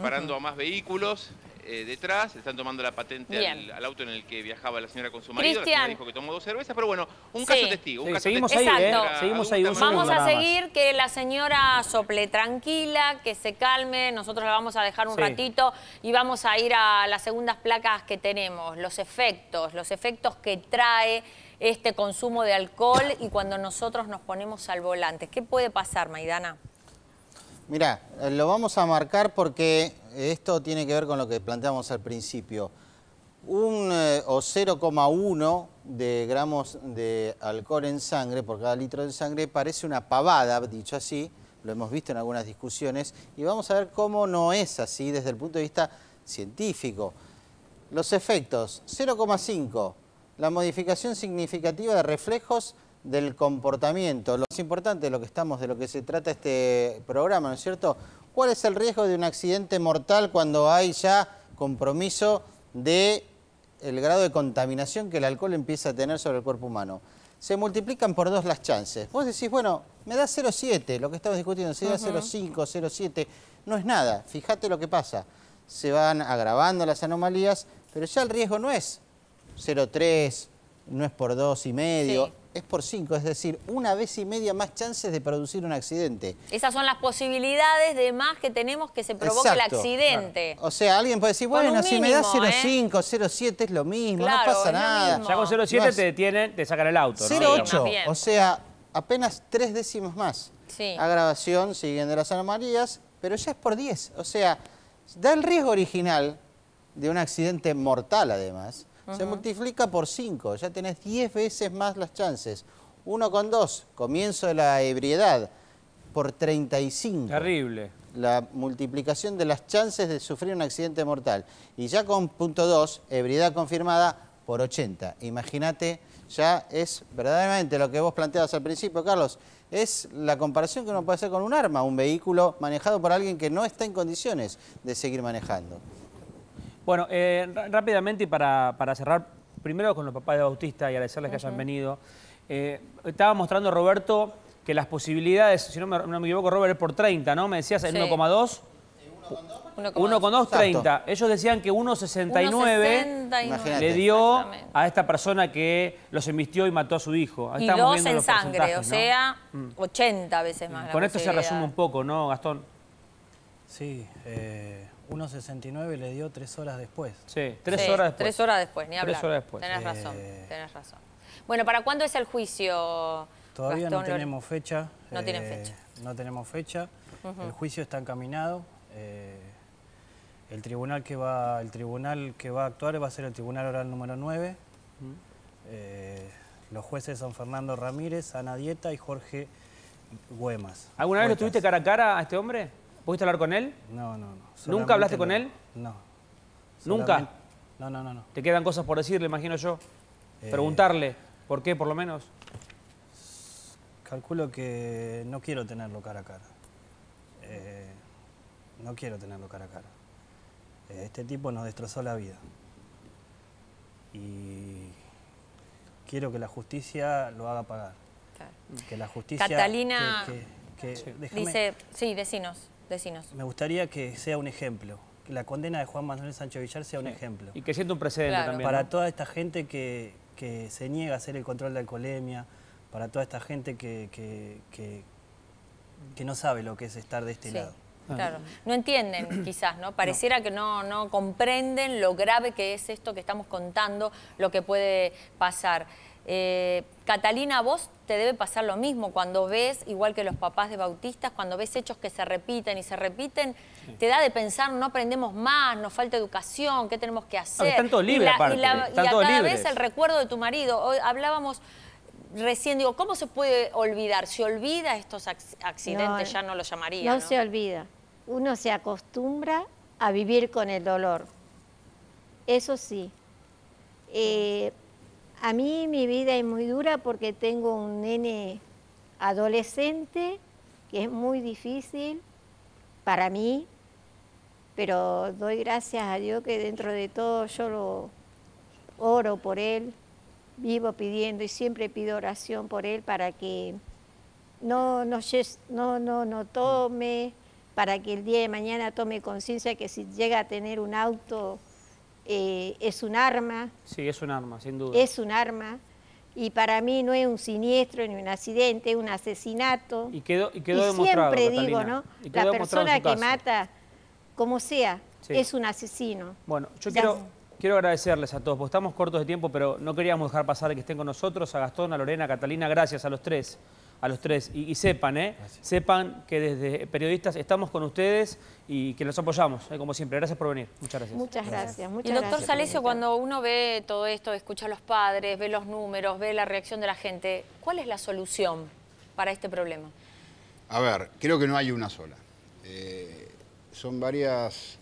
parando a más vehículos detrás, están tomando la patente al auto en el que viajaba la señora con su marido. La señora dijo que tomó 2 cervezas, pero bueno, un caso testigo. Un caso seguimos testigo. ahí, seguimos ahí. Vamos a seguir, que la señora sople tranquila, que se calme, nosotros la vamos a dejar un ratito y vamos a ir a las segundas placas que tenemos, los efectos que trae este consumo de alcohol y cuando nosotros nos ponemos al volante. ¿Qué puede pasar, Maidana? Mirá, lo vamos a marcar porque esto tiene que ver con lo que planteamos al principio. O 0,1 de gramos de alcohol en sangre por cada litro de sangre parece una pavada, dicho así, lo hemos visto en algunas discusiones, y vamos a ver cómo no es así desde el punto de vista científico. Los efectos, 0,5, la modificación significativa de reflejos del comportamiento. Lo más importante de lo que se trata este programa, ¿no es cierto? ¿Cuál es el riesgo de un accidente mortal cuando hay ya compromiso del grado de contaminación que el alcohol empieza a tener sobre el cuerpo humano? Se multiplican por 2 las chances. Vos decís, bueno, me da 0,7, lo que estamos discutiendo, si da 0,5, 0,7, no es nada. Fíjate lo que pasa. Se van agravando las anomalías, pero ya el riesgo no es 0,3, no es por 2,5, es por 5, es decir, 1,5 veces más chances de producir un accidente. Esas son las posibilidades de más que tenemos que se provoque el accidente. O sea, alguien puede decir, bueno, si me da 0,5, 0,7 es lo mismo, no pasa nada. Ya con 0,7 te detienen, te sacan el auto. 0,8, o sea, apenas 3 décimos más. Agravación, siguen de las anomalías, pero ya es por 10. O sea, da el riesgo original de un accidente mortal además. Se multiplica por 5, ya tenés 10 veces más las chances. 1,2, comienzo de la ebriedad, por 35. Terrible. La multiplicación de las chances de sufrir un accidente mortal. Y ya con punto 2, ebriedad confirmada, por 80. Imagínate, ya es verdaderamente lo que vos planteabas al principio, Carlos, es la comparación que uno puede hacer con un arma, un vehículo manejado por alguien que no está en condiciones de seguir manejando. Bueno, rápidamente y para cerrar, primero con los papás de Bautista y agradecerles que hayan venido. Estaba mostrando, Roberto, que las posibilidades, si no me equivoco, Robert, es por 30, ¿no? Me decías el 1,2. 1,2, 30. Ellos decían que 1,69 le dio a esta persona que los embistió y mató a su hijo. Ahí y 2 en sangre, o sea, 80 veces más. Con esto se resume un poco, ¿no, Gastón? Sí, 1,69 le dio 3 horas después. Sí, 3 horas después. 3 horas después, ni hablar. 3 horas después. Tenés razón. Bueno, ¿para cuándo es el juicio, Todavía Gastón, no tenemos fecha. No tienen fecha. No tenemos fecha. El juicio está encaminado. El tribunal que va a actuar va a ser el Tribunal Oral número 9. Los jueces son Fernando Ramírez, Ana Dieta y Jorge Güemas. ¿Alguna vez lo tuviste cara a cara a este hombre? ¿Pudiste hablar con él? No. ¿Nunca hablaste con él? No. ¿Nunca? No. ¿Te quedan cosas por decirle, imagino yo? Preguntarle, ¿por qué, por lo menos? Calculo que no quiero tenerlo cara a cara. No quiero tenerlo cara a cara. Este tipo nos destrozó la vida. Y quiero que la justicia lo haga pagar. Claro. Que la justicia... Catalina... Dice, sí, decinos. Me gustaría que sea un ejemplo, que la condena de Juan Manuel Sancho Villar sea un ejemplo. Y que sienta un precedente también. Para ¿no? toda esta gente que se niega a hacer el control de alcoholemia, para toda esta gente que no sabe lo que es estar de este lado. Claro, no entienden quizás, ¿no? Pareciera que no comprenden lo grave que es esto que estamos contando, lo que puede pasar. Catalina, a vos te debe pasar lo mismo cuando ves, igual que los papás de bautistas, cuando ves hechos que se repiten y se repiten, te da de pensar, no aprendemos más, nos falta educación, ¿qué tenemos que hacer? Están todos libres aparte, y a cada vez el recuerdo de tu marido. Hoy hablábamos recién, digo, ¿cómo se puede olvidar? ¿Se olvida estos accidentes? Ya no lo llamaría, ¿no? Se olvida. Uno se acostumbra a vivir con el dolor. Eso sí. A mí mi vida es muy dura porque tengo un nene adolescente que es muy difícil para mí, pero doy gracias a Dios que dentro de todo yo lo oro por él, vivo pidiendo y siempre pido oración por él para que no tome, para que el día de mañana tome conciencia que si llega a tener un auto es un arma. Sí, es un arma, sin duda. Es un arma. Y para mí no es un siniestro ni un accidente, es un asesinato. Y quedó demostrado, siempre Catalina. digo, ¿no? La persona que mata, como sea, es un asesino. Bueno, yo quiero agradecerles a todos, porque estamos cortos de tiempo, pero no queríamos dejar pasar que estén con nosotros, a Gastón, a Lorena, a Catalina, gracias a los tres. Y sepan, sepan que desde Periodistas estamos con ustedes y que los apoyamos, como siempre. Gracias por venir. Muchas gracias. Muchas gracias. Y el doctor Salesio, cuando uno ve todo esto, escucha a los padres, ve los números, ve la reacción de la gente, ¿cuál es la solución para este problema? A ver, creo que no hay una sola. Son varias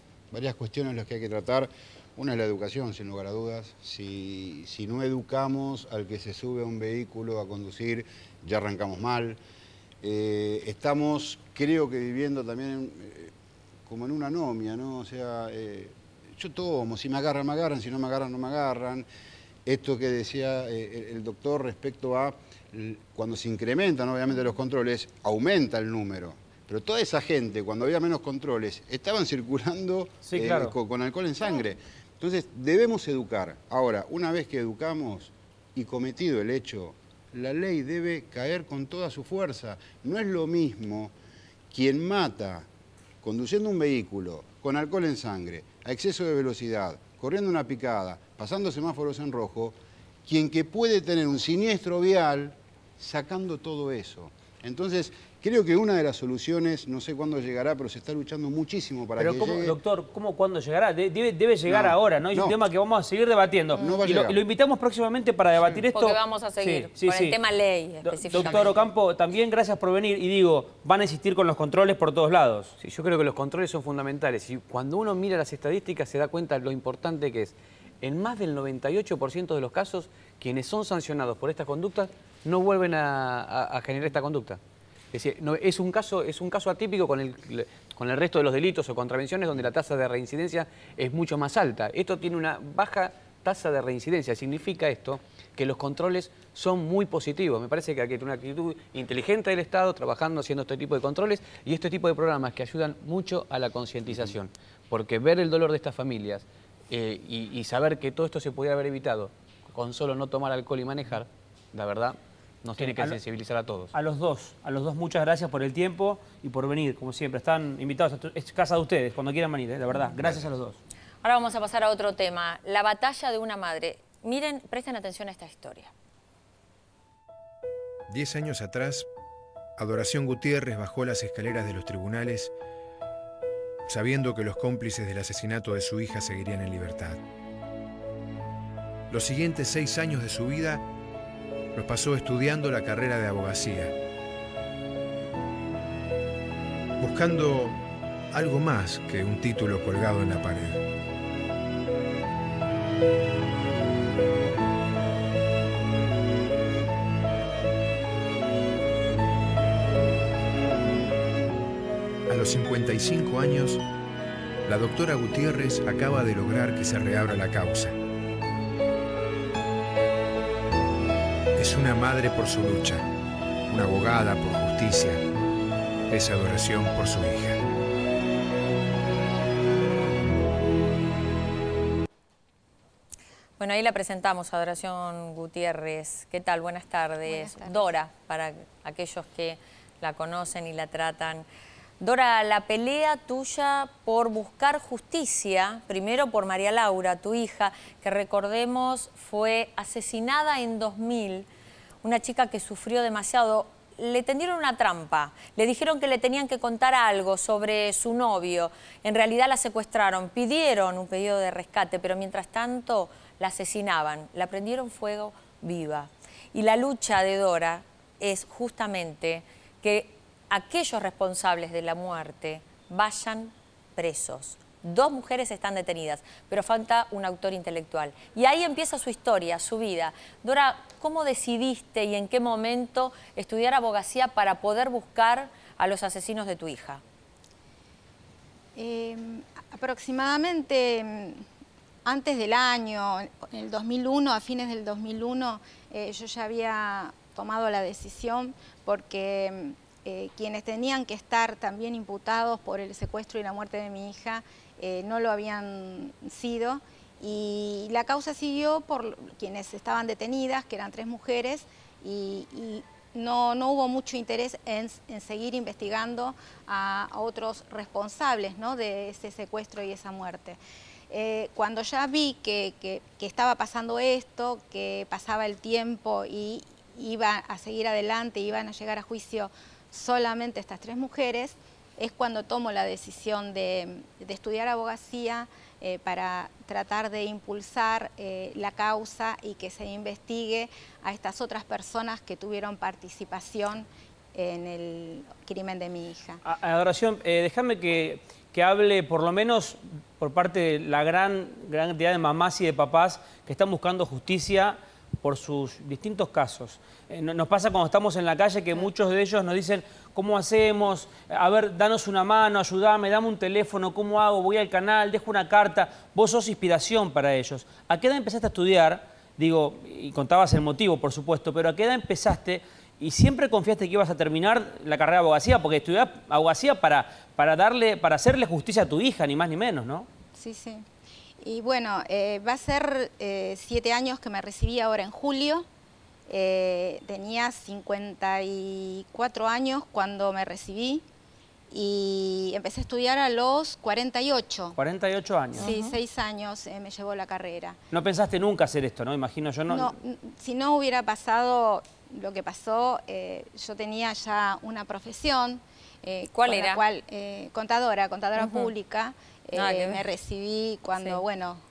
cuestiones las que hay que tratar. Una es la educación, sin lugar a dudas. Si no educamos al que se sube a un vehículo a conducir, ya arrancamos mal. Estamos, creo que viviendo también como en una anomia, ¿no? O sea, yo tomo, si me agarran, si no me agarran, no me agarran. Esto que decía el doctor respecto a cuando se incrementan, obviamente, los controles, aumenta el número. Pero toda esa gente, cuando había menos controles, estaban circulando con alcohol en sangre. Entonces, debemos educar. Ahora, una vez que educamos y cometido el hecho, la ley debe caer con toda su fuerza. No es lo mismo quien mata conduciendo un vehículo con alcohol en sangre, a exceso de velocidad, corriendo una picada, pasando semáforos en rojo, quien que puede tener un siniestro vial sacando todo eso. Entonces, creo que una de las soluciones, no sé cuándo llegará, pero se está luchando muchísimo para que llegue. Doctor, ¿cuándo llegará? Debe llegar ahora, ¿no? Es un tema que vamos a seguir debatiendo. No va a llegar. Y lo invitamos próximamente para debatir esto. Porque vamos a seguir con el tema ley específicamente. Doctor Ocampo, también gracias por venir. Y digo, van a insistir con los controles por todos lados. Sí, yo creo que los controles son fundamentales. Y cuando uno mira las estadísticas se da cuenta de lo importante que es. En más del 98% de los casos, quienes son sancionados por estas conductas no vuelven a generar esta conducta. Es decir, es un caso atípico con el resto de los delitos o contravenciones donde la tasa de reincidencia es mucho más alta. Esto tiene una baja tasa de reincidencia. Significa esto que los controles son muy positivos. Me parece que hay que tener una actitud inteligente del Estado trabajando, haciendo este tipo de controles y este tipo de programas que ayudan mucho a la concientización. Porque ver el dolor de estas familias y saber que todo esto se podía haber evitado con solo no tomar alcohol y manejar, la verdad, nos tiene que sensibilizar a todos. A los dos muchas gracias por el tiempo y por venir, como siempre. Están invitados, es casa de ustedes, cuando quieran venir, la verdad. Gracias a los dos. Ahora vamos a pasar a otro tema, la batalla de una madre. Miren, presten atención a esta historia. 10 años atrás, Adoración Gutiérrez bajó las escaleras de los tribunales sabiendo que los cómplices del asesinato de su hija seguirían en libertad. Los siguientes 6 años de su vida los pasó estudiando la carrera de abogacía, buscando algo más que un título colgado en la pared. A los 55 años, la doctora Gutiérrez acaba de lograr que se reabra la causa. Es una madre por su lucha, una abogada por justicia, es adoración por su hija. Bueno, ahí la presentamos, Adoración Gutiérrez. ¿Qué tal? Buenas tardes. Dora, para aquellos que la conocen y la tratan. Dora, la pelea tuya por buscar justicia, primero por María Laura, tu hija, que recordemos fue asesinada en 2000, una chica que sufrió demasiado. Le tendieron una trampa, le dijeron que le tenían que contar algo sobre su novio. En realidad la secuestraron, pidieron un pedido de rescate, pero mientras tanto la asesinaban, la prendieron fuego viva. Y la lucha de Dora es justamente que aquellos responsables de la muerte vayan presos. 2 mujeres están detenidas, pero falta un autor intelectual. Y ahí empieza su historia, su vida. Dora, ¿cómo decidiste y en qué momento estudiar abogacía para poder buscar a los asesinos de tu hija? Aproximadamente antes del año, en el 2001, a fines del 2001, yo ya había tomado la decisión porque quienes tenían que estar también imputados por el secuestro y la muerte de mi hija no lo habían sido, y la causa siguió por quienes estaban detenidas, que eran 3 mujeres, y no hubo mucho interés en seguir investigando a otros responsables, ¿no?, de ese secuestro y esa muerte. Cuando ya vi que estaba pasando esto, que pasaba el tiempo y iba a seguir adelante, iban a llegar a juicio solamente estas 3 mujeres, es cuando tomo la decisión de estudiar abogacía para tratar de impulsar la causa y que se investigue a estas otras personas que tuvieron participación en el crimen de mi hija. Adoración, déjame que hable por lo menos por parte de la gran cantidad de mamás y de papás que están buscando justicia por sus distintos casos. Nos pasa cuando estamos en la calle que muchos de ellos nos dicen, ¿cómo hacemos? A ver, danos una mano, ayúdame, dame un teléfono, ¿cómo hago? Voy al canal, dejo una carta. Vos sos inspiración para ellos. ¿A qué edad empezaste a estudiar? Digo, y contabas el motivo, por supuesto, pero ¿a qué edad empezaste y siempre confiaste que ibas a terminar la carrera de abogacía? Porque estudiás abogacía para hacerle justicia a tu hija, ni más ni menos, ¿no? Sí, sí. Y bueno, va a ser 7 años que me recibí ahora en julio. Tenía 54 años cuando me recibí y empecé a estudiar a los 48. 48 años. Sí, 6 años me llevó la carrera. No pensaste nunca hacer esto, ¿no? Imagino yo no. No, si no hubiera pasado lo que pasó, yo tenía ya una profesión. ¿Cuál era? La cual, contadora pública. Me recibí cuando,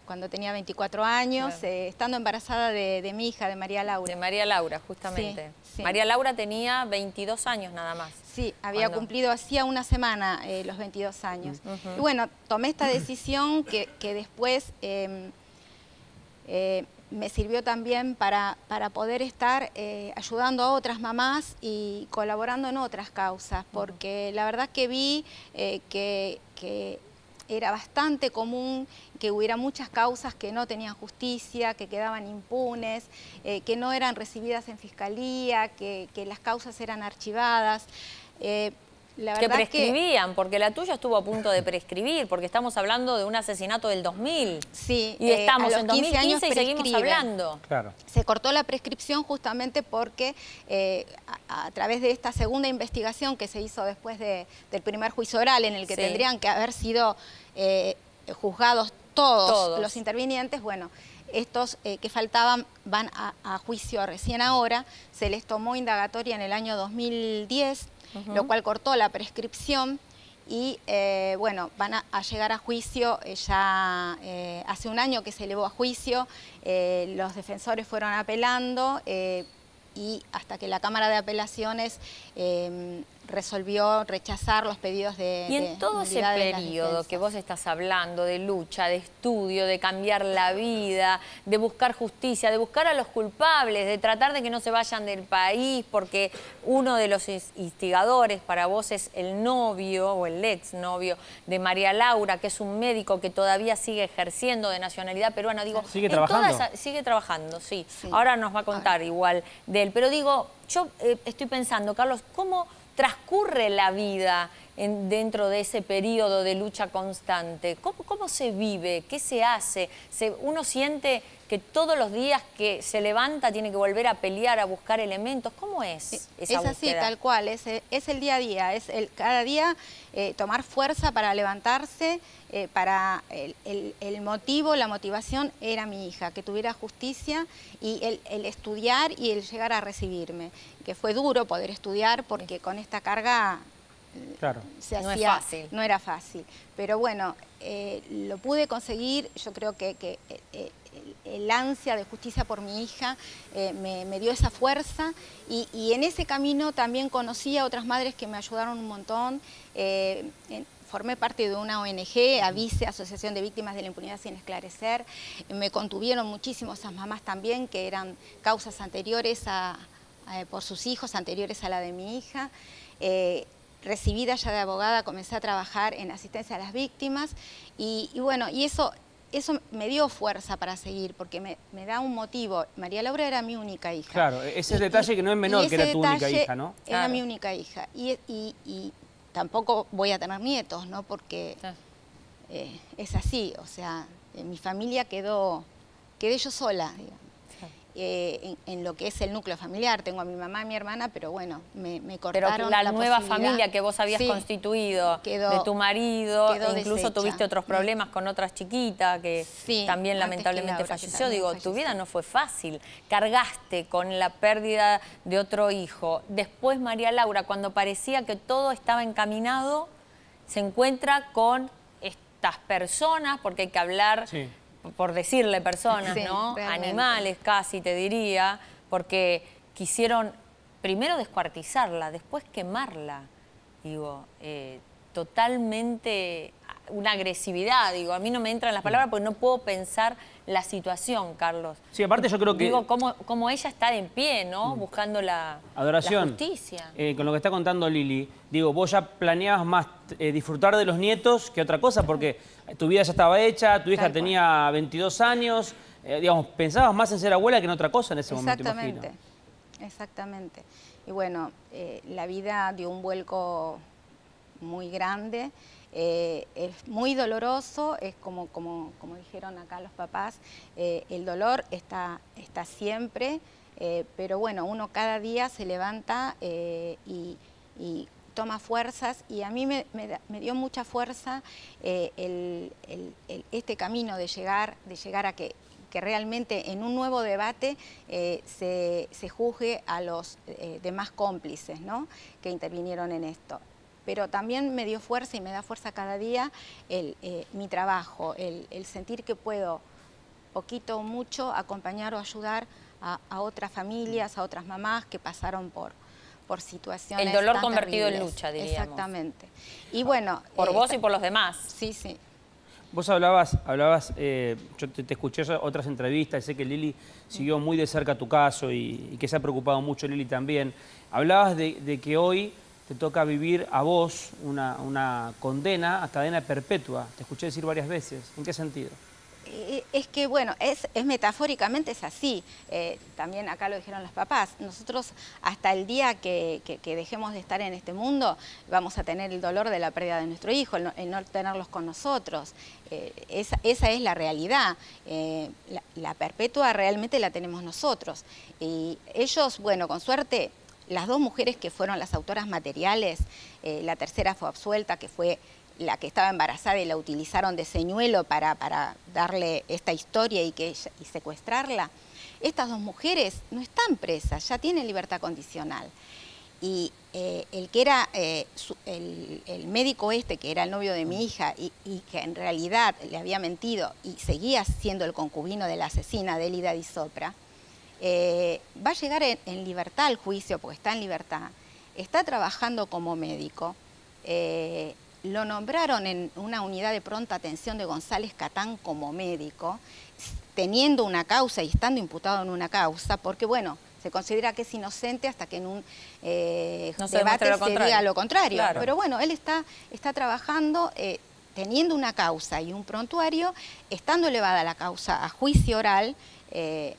cuando tenía 24 años, estando embarazada de mi hija, de María Laura. De María Laura, justamente. Sí, sí. María Laura tenía 22 años nada más. Sí, había cumplido hacía una semana los 22 años. Y bueno, tomé esta decisión que después me sirvió también para poder estar ayudando a otras mamás y colaborando en otras causas, porque la verdad que vi que era bastante común que hubiera muchas causas que no tenían justicia, que quedaban impunes, que no eran recibidas en fiscalía, que las causas eran archivadas. La verdad que prescribían, porque la tuya estuvo a punto de prescribir, porque estamos hablando de un asesinato del 2000. Sí. Y estamos en 2015 años y seguimos hablando. Claro. Se cortó la prescripción justamente porque a través de esta segunda investigación que se hizo después del primer juicio oral, en el que tendrían que haber sido juzgados todos los intervinientes, bueno, estos que faltaban van a juicio recién ahora. Se les tomó indagatoria en el año 2010, lo cual cortó la prescripción y bueno, van a llegar a juicio ya hace un año que se elevó a juicio, los defensores fueron apelando y hasta que la Cámara de Apelaciones resolvió rechazar los pedidos de Y en todo ese periodo que vos estás hablando de lucha, de estudio, de cambiar la vida, de buscar justicia, de buscar a los culpables, de tratar de que no se vayan del país, porque uno de los instigadores para vos es el novio o el exnovio de María Laura, que es un médico que todavía sigue ejerciendo de nacionalidad peruana. Digo, ¿Sigue trabajando? Sigue trabajando, sí. Ahora nos va a contar igual de él. Pero digo, yo estoy pensando, Carlos, ¿cómo transcurre la vida dentro de ese periodo de lucha constante? ¿Cómo se vive? ¿Qué se hace? ¿Uno siente que todos los días que se levanta tiene que volver a pelear, a buscar elementos? ¿Cómo es esa búsqueda? Es así, tal cual, es el día a día, cada día tomar fuerza para levantarse, para el motivo, la motivación era mi hija, que tuviera justicia y el estudiar y el llegar a recibirme, que fue duro poder estudiar porque con esta carga claro, no era fácil, pero bueno, lo pude conseguir. Yo creo que el ansia de justicia por mi hija me dio esa fuerza y en ese camino también conocí a otras madres que me ayudaron un montón. Formé parte de una ONG, AVICE, Asociación de Víctimas de la Impunidad Sin Esclarecer. Me contuvieron muchísimo esas mamás también, que eran causas anteriores por sus hijos, anteriores a la de mi hija. Recibida ya de abogada, comencé a trabajar en asistencia a las víctimas y bueno, y eso me dio fuerza para seguir, porque me da un motivo. María Laura era mi única hija. Claro, ese detalle que no es menor, que era tu única hija, ¿no? Era mi única hija. Y tampoco voy a tener nietos, ¿no? Porque es así, o sea, mi familia quedé yo sola, digamos. En lo que es el núcleo familiar. Tengo a mi mamá y mi hermana, pero bueno, me cortaron pero la nueva posibilidad. familia que vos habías constituido, de tu marido, incluso deshecha. tuviste otros problemas con otras chiquitas que también lamentablemente falleció. Digo, tu vida no fue fácil. Cargaste con la pérdida de otro hijo. Después María Laura, cuando parecía que todo estaba encaminado, se encuentra con estas personas, porque hay que hablar... por decirle personas, ¿no? Realmente. Animales casi, te diría, porque quisieron primero descuartizarla, después quemarla. Digo, totalmente una agresividad, digo, a mí no me entran las palabras porque no puedo pensar la situación, Carlos. Sí, aparte yo creo que... Digo, como ella está en pie, ¿no? Buscando la justicia. Con lo que está contando Lili, digo, vos ya planeabas más disfrutar de los nietos que otra cosa, porque tu vida ya estaba hecha, tu hija tenía 22 años, digamos, pensabas más en ser abuela que en otra cosa en ese momento, imagino. Exactamente. Y bueno, la vida dio un vuelco muy grande. Es muy doloroso, es como dijeron acá los papás, el dolor está siempre, pero bueno, uno cada día se levanta y toma fuerzas, y a mí me dio mucha fuerza este camino de llegar a que realmente en un nuevo debate se juzgue a los demás cómplices, ¿no?, que intervinieron en esto. Pero también me dio fuerza y me da fuerza cada día mi trabajo, el sentir que puedo, poquito o mucho, acompañar o ayudar a otras familias, a otras mamás que pasaron por situaciones el dolor tan convertido terribles. En lucha, diríamos. Exactamente. Y bueno... Por vos y por los demás. Sí, sí. Vos hablabas yo te escuché otras entrevistas y sé que Lili siguió muy de cerca tu caso y que se ha preocupado mucho Lili también. Hablabas de que hoy te toca vivir a vos una condena a cadena perpetua. Te escuché decir varias veces. ¿En qué sentido? Es que, bueno, es metafóricamente es así. También acá lo dijeron los papás. Nosotros hasta el día que dejemos de estar en este mundo vamos a tener el dolor de la pérdida de nuestro hijo, el no tenerlos con nosotros. Esa es la realidad. La perpetua realmente la tenemos nosotros. Y ellos, bueno, con suerte, las dos mujeres que fueron las autoras materiales, la tercera fue absuelta, que fue la que estaba embarazada y la utilizaron de señuelo para darle esta historia y secuestrarla. Estas dos mujeres no están presas, ya tienen libertad condicional. Y el que era el médico que era el novio de mi hija y que en realidad le había mentido y seguía siendo el concubino de la asesina de Lida Di Sopra, va a llegar en libertad al juicio, porque está en libertad, está trabajando como médico. Lo nombraron en una unidad de pronta atención de González Catán como médico, teniendo una causa y estando imputado en una causa, porque bueno, se considera que es inocente hasta que en un debate se diga lo contrario. Claro. Pero bueno, él está trabajando, teniendo una causa y un prontuario, estando elevada la causa a juicio oral,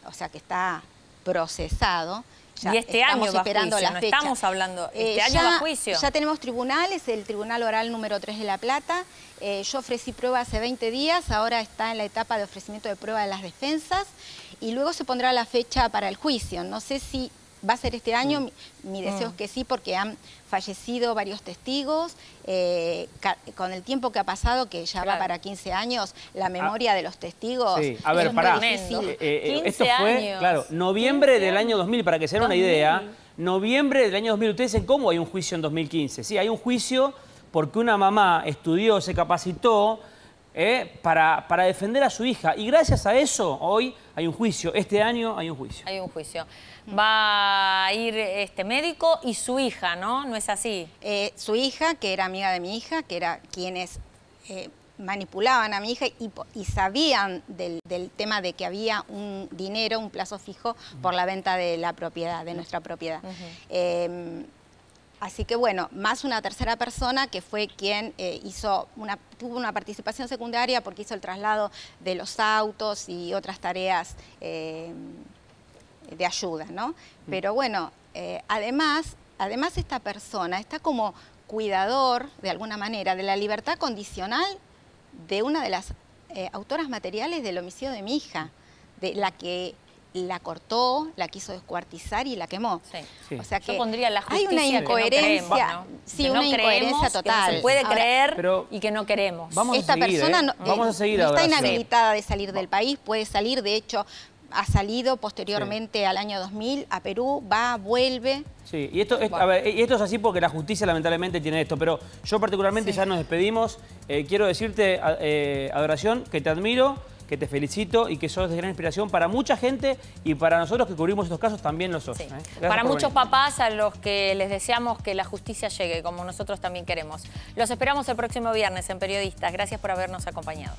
o sea que está procesado. Ya y este año va a esperando juicio, la no fecha. estamos hablando, este año va a juicio. Ya tenemos tribunales, el Tribunal Oral número 3 de La Plata. Yo ofrecí prueba hace 20 días, ahora está en la etapa de ofrecimiento de prueba de las defensas y luego se pondrá la fecha para el juicio. No sé si va a ser este año, mi deseo es que sí, porque han fallecido varios testigos. Con el tiempo que ha pasado, que ya va para 15 años, la memoria de los testigos sí. A ver, es pará. muy difícil. Esto fue, claro, noviembre del año 2000, para que se den una idea. Noviembre del año 2000. Ustedes dicen, ¿cómo hay un juicio en 2015? Sí, hay un juicio porque una mamá estudió, se capacitó para defender a su hija. Y gracias a eso, hoy hay un juicio. Este año hay un juicio. Hay un juicio. Va a ir este médico y su hija, ¿no? ¿No es así? Su hija, que era amiga de mi hija, que era quienes manipulaban a mi hija y sabían del tema de que había un dinero, un plazo fijo por la venta de la propiedad, de nuestra propiedad. Así que bueno, más una tercera persona que fue quien tuvo una participación secundaria porque hizo el traslado de los autos y otras tareas de ayuda, ¿no? Pero bueno, además esta persona está como cuidador, de alguna manera, de la libertad condicional de una de las autoras materiales del homicidio de mi hija, de la que la cortó, la quiso descuartizar y la quemó. Sí. O sea que yo pondría la justicia, hay una incoherencia, que no creemos, total. Que no se puede Ahora, creer y que no queremos. Esta persona no está ahora, inhabilitada de salir del país, puede salir, de hecho, ha salido posteriormente al año 2000 a Perú, vuelve. Sí, y esto es así porque la justicia lamentablemente tiene esto, pero yo particularmente ya nos despedimos. Quiero decirte, Adoración, que te admiro, que te felicito y que sos de gran inspiración para mucha gente y para nosotros que cubrimos estos casos también lo sos. Sí. Para muchos papás a los que les deseamos que la justicia llegue, como nosotros también queremos. Los esperamos el próximo viernes en Periodistas. Gracias por habernos acompañado.